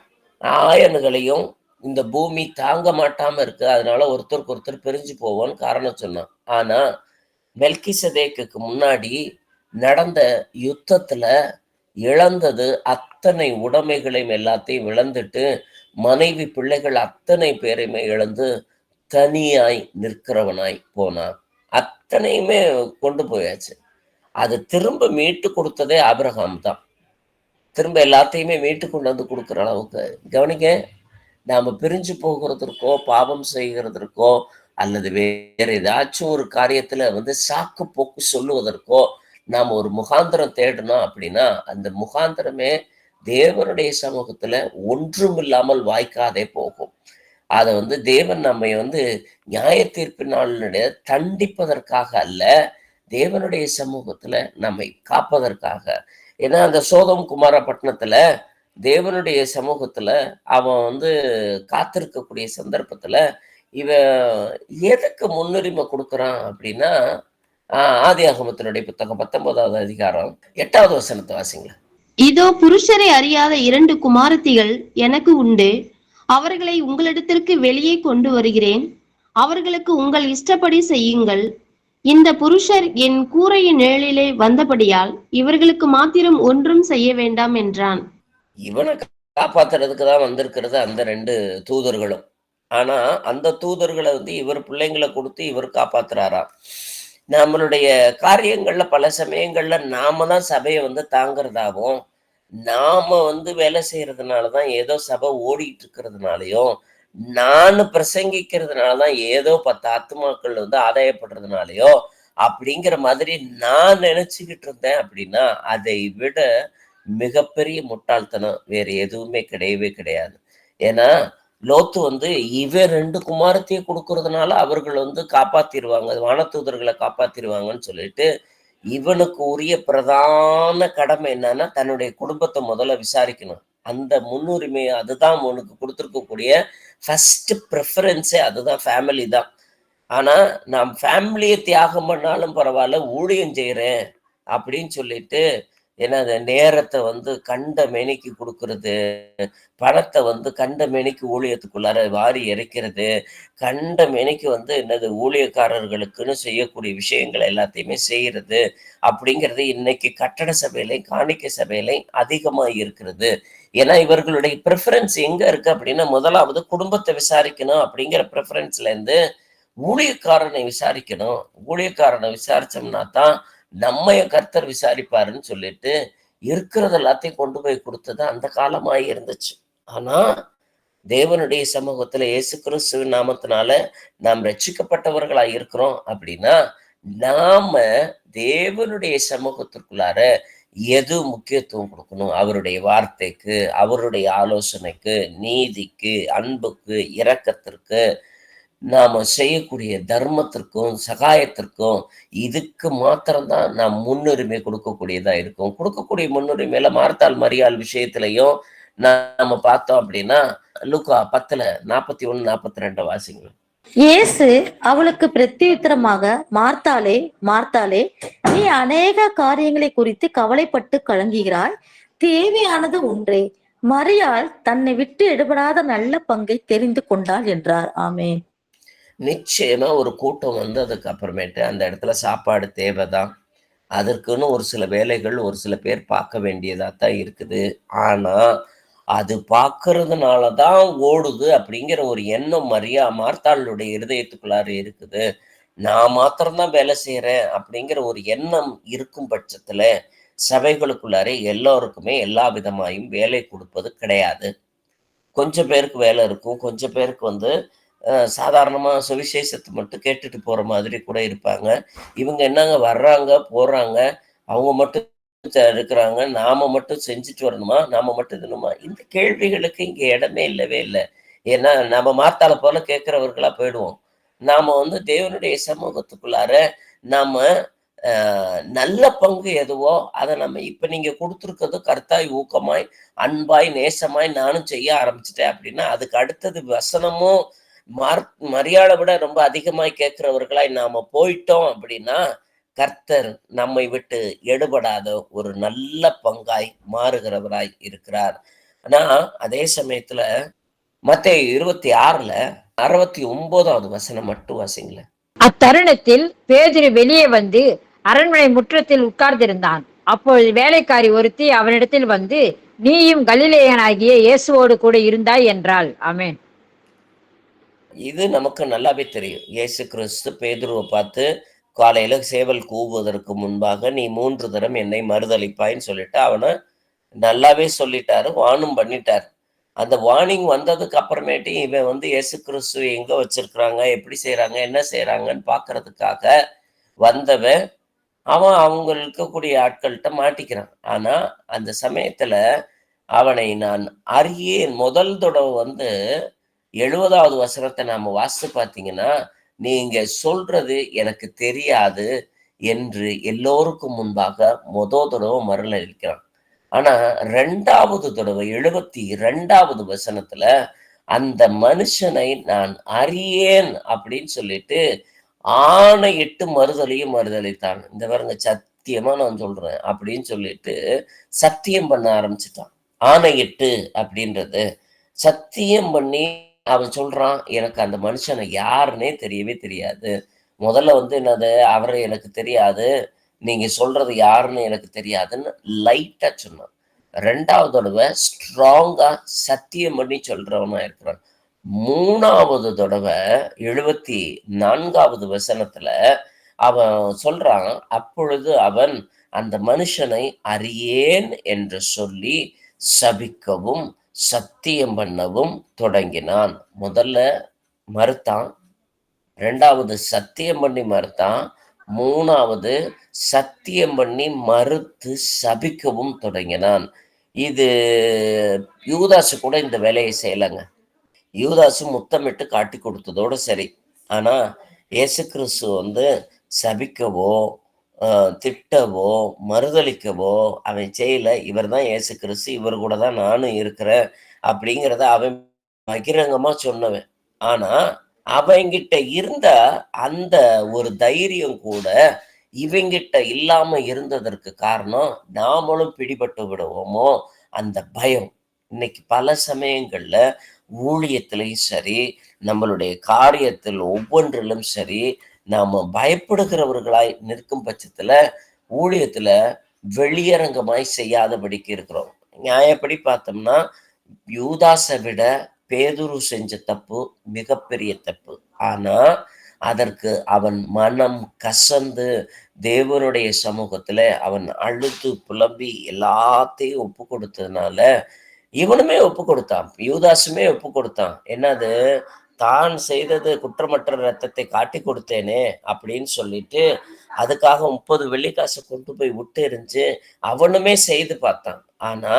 ஆயன்களையும் இந்த பூமி தாங்க மாட்டாம இருக்கு, அதனால ஒருத்தருக்கு ஒருத்தர் பிரிஞ்சு போவோன்னு காரணம் சொன்னான். ஆனா மெல்கிசதேக்குக்கு முன்னாடி நடந்த யுத்தத்துல இழந்தது அத்தனை உடைமைகளையும் எல்லாத்தையும் இழந்துட்டு மனைவி பிள்ளைகள் அத்தனை பேரையுமே இழந்து தனியாய் நிற்கிறவனாய் போனான். அத்தனையுமே கொண்டு போயாச்சு. அது திரும்ப மீட்டு கொடுத்ததே ஆபிரகாம் தான். திரும்ப எல்லாத்தையுமே மீட்டு கொண்டு வந்து கொடுக்குற அளவுக்கு கவனிக்க. நாம பிரிஞ்சு போகிறதற்கோ பாவம் செய்கிறதற்கோ அல்லது வேற ஏதாச்சும் ஒரு காரியத்துல சாக்கு போக்கு சொல்லுவதற்கோ நாம ஒரு முகாந்திரம் தேடணும் அப்படின்னா அந்த முகாந்திரமே தேவனுடைய சமூகத்துல ஒன்றுமில்லாமல் வாய்க்காதே போகும். அதை தேவன் நம்மை நியாய தீர்ப்பு நாளினுடைய தண்டிப்பதற்காக அல்ல, தேவனுடைய சமூகத்துல நம்மை காப்பதற்காக. ஏன்னா அந்த சோதம் குமார பட்டணத்துல தேவனுடைய சமூகத்துல அவன் காத்திருக்கக்கூடிய சந்தர்ப்பத்துல இவன் எதுக்கு முன்னுரிமை கொடுக்குறான் அப்படின்னா, ஆதியாகமத்தினுடைய புத்தகம் 19வது அதிகாரம் 8வது வசனத்தை வாசிங்களேன். இதோ புருஷரை அறியாத 2 குமாரத்திகள் எனக்கு உண்டு, அவர்களை உங்களிடத்திற்கு வெளியே கொண்டு வருகிறேன், அவர்களுக்கு உங்கள் இஷ்டப்படி செய்யுங்கள். இந்த புருஷர் என் கூரையின் நிழலிலே வந்தபடியால் இவர்களுக்கு மாத்திரம் ஒன்றும் செய்ய வேண்டாம் என்றான். இவனை காப்பாத்துறதுக்கு தான் வந்திருக்கிறது அந்த 2 தூதர்களும். ஆனா அந்த தூதர்களை இவர் பிள்ளைங்களை கொடுத்து இவர் காப்பாத்துறாராம். நம்மளுடைய காரியங்கள்ல பல சமயங்கள்ல நாம தான் சபையை தாங்கிறதாகவும், நாம வேலை செய்யறதுனாலதான் ஏதோ சபை ஓடிட்டு இருக்கிறதுனாலயும், நான் பிரசங்கிக்கிறதுனாலதான் ஏதோ 10 ஆத்துமாக்கள் ஆதாயப்படுறதுனாலயோ அப்படிங்கிற மாதிரி நான் நினைச்சுக்கிட்டு இருந்தேன் அப்படின்னா, அதை விட மிகப்பெரிய முட்டாள்தனம் வேற எதுவுமே கிடையவே கிடையாது. ஏன்னா லோத்து இவன் 2 குமாரத்தையே கொடுக்கறதுனால அவர்கள் காப்பாத்திருவாங்க, வானதூதர்களை காப்பாத்திருவாங்கன்னு சொல்லிட்டு, இவனுக்கு உரிய பிரதான கடமை என்னன்னா தன்னுடைய குடும்பத்தை முதல்ல விசாரிக்கணும். அந்த முன்னுரிமை அதுதான் உனக்கு கொடுத்துருக்கக்கூடிய ஃபர்ஸ்ட் ப்ரிஃபரன்ஸே அதுதான், ஃபேமிலி தான். ஆனா நான் ஃபேமிலியை தியாகம் பண்ணாலும் பரவாயில்ல, ஊழியம் செய்யறேன் அப்படின்னு சொல்லிட்டு, ஏன்னா அந்த நேரத்தை கண்ட மேனிக்கு கொடுக்கறது, பணத்தை கண்ட மேனிக்கு ஊழியத்துக்குள்ளார வாரி இறைக்கிறது, கண்ட மேனிக்கு என்னது ஊழியக்காரர்களுக்குன்னு செய்யக்கூடிய விஷயங்கள் எல்லாத்தையுமே செய்யறது அப்படிங்கிறது இன்னைக்கு கட்டட சபையிலையும் காணிக்கை சபையிலையும் அதிகமா இருக்கிறது. ஏன்னா இவர்களுடைய ப்ரிஃபரன்ஸ் எங்க இருக்கு அப்படின்னா, முதலாவது குடும்பத்தை விசாரிக்கணும் அப்படிங்கிற ப்ரிஃபரன்ஸ்ல இருந்து ஊழியக்காரனை விசாரிக்கணும். ஊழியக்காரனை விசாரிச்சோம்னா தான் நம்மைய கர்த்தர் விசாரிப்பாருன்னு சொல்லிட்டு இருக்கிறது எல்லாத்தையும் கொண்டு போய் கொடுத்தது அந்த காலமாய் இருந்துச்சு. ஆனா தேவனுடைய சமூகத்துல இயேசு கிறிஸ்துவின் நாமத்தினால நாம் ரட்சிக்கப்பட்டவர்களா இருக்கிறோம் அப்படின்னா, நாம தேவனுடைய சமூகத்திற்குள்ளார எது முக்கியத்துவம் கொடுக்கணும்? அவருடைய வார்த்தைக்கு, அவருடைய ஆலோசனைக்கு, நீதிக்கு, அன்புக்கு, இரக்கத்திற்கு, நாம செய்யக்கூடிய தர்மத்திற்கும் சகாயத்திற்கும், இதுக்கு மாத்திரம்தான் நாம் முன்னுரிமை கொடுக்கக்கூடியதா இருக்கும். கொடுக்கக்கூடிய முன்னுரிமையில மார்த்தாள் மரியாள் விஷயத்திலையும் நாம பார்த்தோம் அப்படின்னா, லூக்கா 10:41-42 வாசிங்க. இயேசு அவளுக்கு பிரத்யுத்தரமாக, மார்த்தாளே மார்த்தாளே, நீ அநேக காரியங்களை குறித்து கவலைப்பட்டு கலங்குகிறாய், தேவையானது ஒன்றே, மரியாள் தன்னை விட்டு எடுபடாத நல்ல பங்கை தெரிந்து கொண்டாள் என்றார். ஆமென். நிச்சயமா ஒரு கூட்டம் அதுக்கு அப்புறமேட்டு அந்த இடத்துல சாப்பாடு தேவைதான். அதற்குன்னு ஒரு சில வேலைகள் ஒரு சில பேர் பார்க்க வேண்டியதா தான் இருக்குது. ஆனா அது பார்க்கறதுனாலதான் ஓடுது அப்படிங்கிற ஒரு எண்ணம் மார்த்தாளுடைய இருதயத்துக்குள்ளார இருக்குது. நான் மாத்திரம்தான் வேலை செய்யறேன் அப்படிங்கிற ஒரு எண்ணம் இருக்கும் பட்சத்துல சபைகளுக்குள்ளார எல்லோருக்குமே எல்லா விதமாயும் வேலை கொடுப்பது கிடையாது. கொஞ்சம் பேருக்கு வேலை இருக்கும், கொஞ்சம் பேருக்கு சாதாரணமா சுவிசேஷத்தை மட்டும் கேட்டுட்டு போற மாதிரி கூட இருப்பாங்க. இவங்க என்னங்க வர்றாங்க போறாங்க, அவங்க மட்டும் இருக்கிறாங்க, நாம மட்டும் செஞ்சுட்டு வரணுமா, நாம மட்டும் இருக்கணுமா? இந்த கேள்விகளுக்கு இங்க இடமே இல்லவே இல்லை. ஏன்னா நம்ம மார்த்தாளை போல கேட்கிறவர்களா போயிடுவோம். நாம தேவனுடைய சமூகத்துக்குள்ளார நாம நல்ல பங்கு எதுவோ அதை நம்ம இப்ப நீங்க கொடுத்துருக்கிறது கர்த்தாய் ஊக்கமாய் அன்பாய் நேசமாய் நானும் செய்ய ஆரம்பிச்சுட்டேன் அப்படின்னா, அதுக்கு அடுத்தது வசனமும் மரியாதை விட ரொம்ப அதிகமாய் கேட்கிறவர்களாய் நாம போயிட்டோம் அப்படின்னா, கர்த்தர் நம்மை விட்டு எடுபடாத ஒரு நல்ல பங்காய் மாறுகிறவராய் இருக்கிறார். ஆனா அதே சமயத்துல மத்தேயு 26:69 வசனம் மட்டும் வாசிங்களேன். அத்தருணத்தில் பேதுரு வெளியே வந்து அரண்மனை முற்றத்தில் உட்கார்ந்திருந்தான். அப்பொழுது வேலைக்காரி ஒருத்தி அவனிடத்தில் வந்து, நீயும் கலிலேயனாகிய இயேசுவோடு கூட இருந்தாய் என்றாள். ஆமென். இது நமக்கு நல்லாவே தெரியும். இயேசு கிறிஸ்து பேதுருவை பார்த்து காலையில சேவல் கூவுவதற்கு முன்பாக நீ 3 தரம் என்னை மறுதலிப்பாயின்னு சொல்லிட்டு அவனை நல்லாவே சொல்லிட்டாரு, வானும் பண்ணிட்டார். அந்த வார்னிங் வந்ததுக்கு அப்புறமேட்டு இவன் வந்து இயேசு கிறிஸ்து எங்க வச்சிருக்கிறாங்க, எப்படி செய்யறாங்க, என்ன செய்யறாங்கன்னு பாக்குறதுக்காக வந்தவன் அவன் அவங்க இருக்கக்கூடிய ஆட்கள்கிட்ட மாட்டிக்கிறான். ஆனா அந்த சமயத்துல அவனை நான் அறியேன். முதல் தடவை வந்து 70வது வசனத்தை நாம வாசித்து பார்த்தீங்கன்னா, நீங்க சொல்றது எனக்கு தெரியாது என்று எல்லோருக்கும் முன்பாக தடவை மறுதலிக்கிறான். ஆனா 2வது தடவை 72வது வசனத்துல அந்த மனுஷனை நான் அறியேன் அப்படின்னு சொல்லிட்டு ஆணையிட்டு மறுதலித்தான். இந்த பாருங்க, சத்தியமா நான் சொல்றேன் அப்படின்னு சொல்லிட்டு சத்தியம் பண்ண ஆரம்பிச்சுட்டான். ஆணையிட்டு அப்படின்றது சத்தியம் பண்ணி அவன் சொல்றான், எனக்கு அந்த மனுஷனை யாருன்னே தெரியவே தெரியாது. முதல்ல வந்து என்னது, அவரை எனக்கு தெரியாது, நீங்க சொல்றது யாருன்னு எனக்கு தெரியாதுன்னு லைட்டா சொன்னான். 2வது தடவை ஸ்ட்ராங்கா சத்தியம் பண்ணி சொல்றவனா இருக்கிறான். 3வது தடவை 74வது வசனத்துல அவன் சொல்றான், அப்பொழுது அவன் அந்த மனுஷனை அறியேன் என்று சொல்லி சபிக்கவும் சத்தியம் பண்ணவும் தொடங்கினான். முதல்ல மறுத்தான், 2வது சத்தியம் பண்ணி மறுத்தான், 3வது சத்தியம் பண்ணி மறுத்து சபிக்கவும் தொடங்கினான். இது யூதாசு கூட இந்த வேலையை செய்யலைங்க. யூதாசு முத்தமிட்டு காட்டி கொடுத்ததோடு சரி. ஆனா இயேசு கிறிஸ்து வந்து சபிக்கவோ திட்டவோ மறுதலிக்கவோ அவன் செய்யல. இவர் தான் இயேசு கிறிஸ்து, இவர் கூட தான் நானும் இருக்கிறேன் அப்படிங்கிறத அவன் பகிரங்கமா சொன்னவன். ஆனா அவங்கிட்ட இருந்த அந்த ஒரு தைரியம் கூட இவங்கிட்ட இல்லாம இருந்ததற்கு காரணம், நாமளும் பிடிபட்டு விடுவோமோ அந்த பயம். இன்னைக்கு பல சமயங்கள்ல ஊழியத்திலையும் சரி, நம்மளுடைய காரியத்தில் ஒவ்வொன்றிலும் சரி, நாம பயப்படுகிறவர்களாய் நிற்கும் பட்சத்துல ஊழியத்துல வெளியரங்கமாய் செய்யாதபடிக்கு இருக்கிறோம். நியாயப்படி பார்த்தோம்னா யூதாசை விட பேதுரு செஞ்ச தப்பு மிகப்பெரிய தப்பு. ஆனா அதற்கு அவன் மனம் கசந்து தேவனுடைய சமூகத்துல அவன் அழுது புலம்பி எல்லாத்தையும் ஒப்பு கொடுத்ததுனால இவனுமே ஒப்பு கொடுத்தான், யூதாசுமே ஒப்பு கொடுத்தான். என்னது, தான் செய்தது குற்றமற்ற ரத்தத்தை காட்டி கொடுத்தேனே அப்படின்னு சொல்லிட்டு அதுக்காக 30 வெள்ளிக்காசை கொண்டு போய் விட்டு எறிஞ்சு அவனுமே செய்து பார்த்தான். ஆனா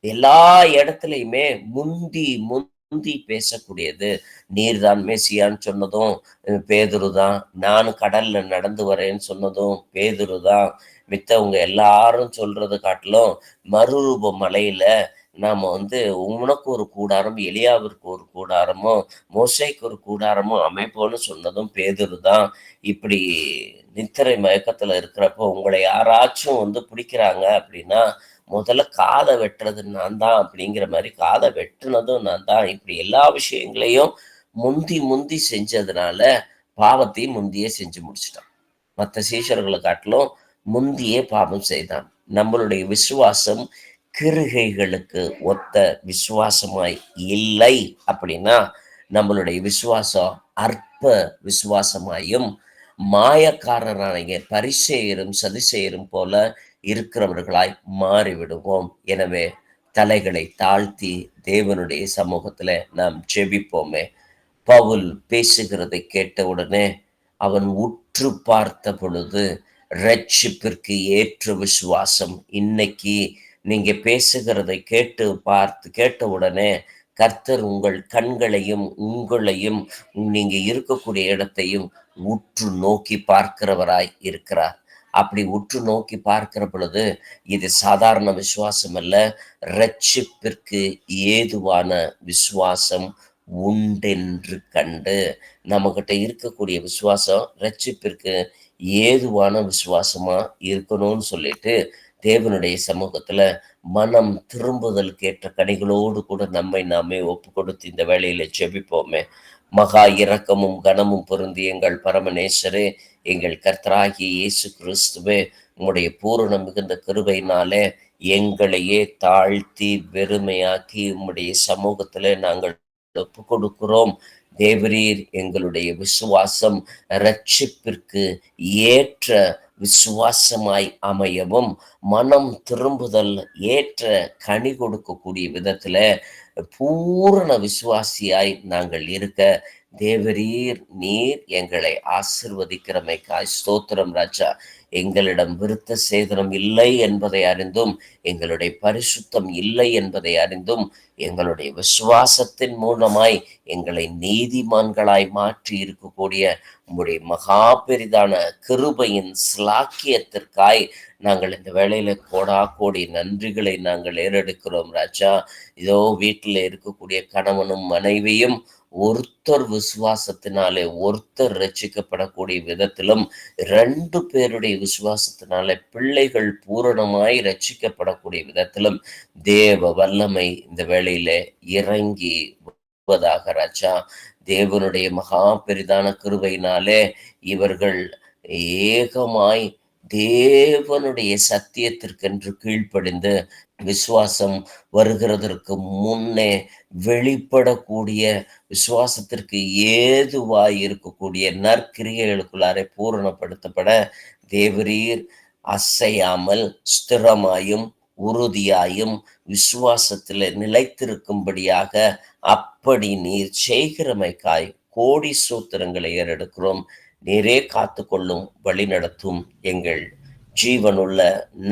எல்லா இடத்துலயுமே முந்தி முந்தி பேசக்கூடியது, நீர்தான் மேசியான்னு சொன்னதும் பேதுருதான், நானும் கடல்ல நடந்து வரேன்னு சொன்னதும் பேதுருதான், மித்தவங்க எல்லாரும் சொல்றது காட்டிலும் மறுரூப மலையில நாம வந்து உனக்கு ஒரு கூடாரம், எலியாவிற்கு ஒரு கூடாரமோ, மோசேக்கு ஒரு கூடாரமோ அமைப்போன்னு சொன்னதும் பேதுருதான். இப்படி நித்திரை மயக்கத்துல இருக்கிறப்போ உங்களை யாராச்சும் வந்து பிடிக்கிறாங்க அப்படின்னா முதல்ல காதை வெட்டுறது நான் தான் அப்படிங்கிற மாதிரி காதை வெட்டுனதும் நான் தான். இப்படி எல்லா விஷயங்களையும் முந்தி முந்தி செஞ்சதுனால பாவத்தையும் முந்தியே செஞ்சு முடிச்சிட்டான். மற்ற சீஷர்களை காட்டிலும் முந்தியே பாவம் செய்தான். நம்மளுடைய விசுவாசம் கிருகைகளுக்கு ஒத்த விசுவாசமாய் இல்லை அப்படின்னா நம்மளுடைய விசுவாசம் அற்ப விசுவாசமாயும் மாயக்காரரான பரிசேயரும் சதிசேயரும் போல இருக்கிறவர்களாய் மாறிவிடுவோம். எனவே தலைகளை தாழ்த்தி தேவனுடைய சமூகத்துல நாம் ஜெபிப்போமே. பவுல் பேசுகிறதை கேட்டவுடனே அவன் உற்று பார்த்த பொழுது ரட்சிப்பிற்கு ஏற்ற விசுவாசம். இன்னைக்கு நீங்க பேசுகிறதை கேட்ட உடனே கர்த்தர் உங்கள் கண்களையும் உங்களையும் நீங்க இருக்கக்கூடிய இடத்தையும் உற்று நோக்கி பார்க்கிறவராய் இருக்கிறார். அப்படி உற்று நோக்கி பார்க்கிற பொழுது இது சாதாரண விசுவாசம் அல்ல, ரட்சிப்பிற்கு ஏதுவான விசுவாசம் உண்டென்று கண்டு. நம்மகிட்ட இருக்கக்கூடிய விசுவாசம் ரட்சிப்பிற்கு ஏதுவான விசுவாசமா இருக்கணும்னு சொல்லிட்டு தேவனுடைய சமூகத்துல மனம் திரும்புதலுக்கு ஏற்ற கனிகளோடு கூட நம்மை நாமே ஒப்பு கொடுத்து இந்த வேளையில ஜெபிப்போமே. மகா இரக்கமும் கனமும் பொருந்தி எங்கள் பரமநேசரே, எங்கள் கர்த்தராகிய இயேசு கிறிஸ்துவே, உம்முடைய பூரண மிகுந்த கிருபையினாலே எங்களையே தாழ்த்தி வெறுமையாக்கி உம்முடைய சமூகத்திலே நாங்கள் ஒப்பு கொடுக்கிறோம். தேவரீர் எங்களுடைய விசுவாசம் ரட்சிப்பிற்கு ஏற்ற விசுவாசமாய் அமையவும் மனம் திரும்புதல் ஏற்ற கனி கொடுக்கக்கூடிய விதத்துல பூரண விசுவாசியாய் நாங்கள் இருக்க தேவரீர் நீர் எங்களை ஆசிர்வதிக்கிறமைக்காய் ஸ்தோத்திரம் ராஜா. எங்களிடம் விருத்த சேதனம் இல்லை என்பதை அறிந்தும், எங்களுடைய பரிசுத்தம் இல்லை என்பதை அறிந்தும், எங்களுடைய விசுவாசத்தின் மூலமாய் எங்களை நீதிமான்களாய் மாற்றி இருக்கக்கூடிய உங்களுடைய மகா பெரிதான கிருபையின் ஸ்லாக்கியத்திற்காய் நாங்கள் இந்த வேளையில கோடா கோடி நன்றிகளை நாங்கள் ஏறெடுக்கிறோம் ராஜா. இதோ வீட்டில் இருக்கக்கூடிய கணவனும் மனைவியும் ஒருத்தர் விசுவாசத்தினாலே ஒருத்தர் ரட்சிக்கப்படக்கூடிய விதத்திலும், 2 பேருடைய விசுவாசத்தினாலே பிள்ளைகள் பூரணமாய் ரட்சிக்கப்படக்கூடிய விதத்திலும் தேவ வல்லமை இந்த வேளையிலே இறங்கி வருவதாக ராஜா. தேவனுடைய மகா பெரிதான கிருபையினாலே இவர்கள் ஏகமாய் தேவனுடைய சத்தியத்திற்கென்று கீழ்ப்படிந்து விசுவாசம் வருகிறதற்கு முன்னே வெளிப்படக்கூடிய விசுவாசத்திற்கு ஏதுவாய் இருக்கக்கூடிய நற்கிரியைகளுக்குள்ளாரே பூரணப்படுத்தப்பட தேவரீர் அசையாமல் ஸ்திரமாயும் உறுதியாயும் விசுவாசத்தில் நிலைத்திருக்கும்படியாக அப்படி நீர் செய்கிறமைக்காய் கோடி சூத்திரங்களை ஏறெடுக்கிறோம். நீரே காத்துக்கொள்ளும், வழி நடத்தும் எங்கள் ஜீவனுள்ள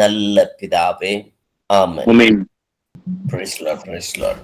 நல்ல பிதாவே. ஆமென். Amen. Praise Lord, praise Lord.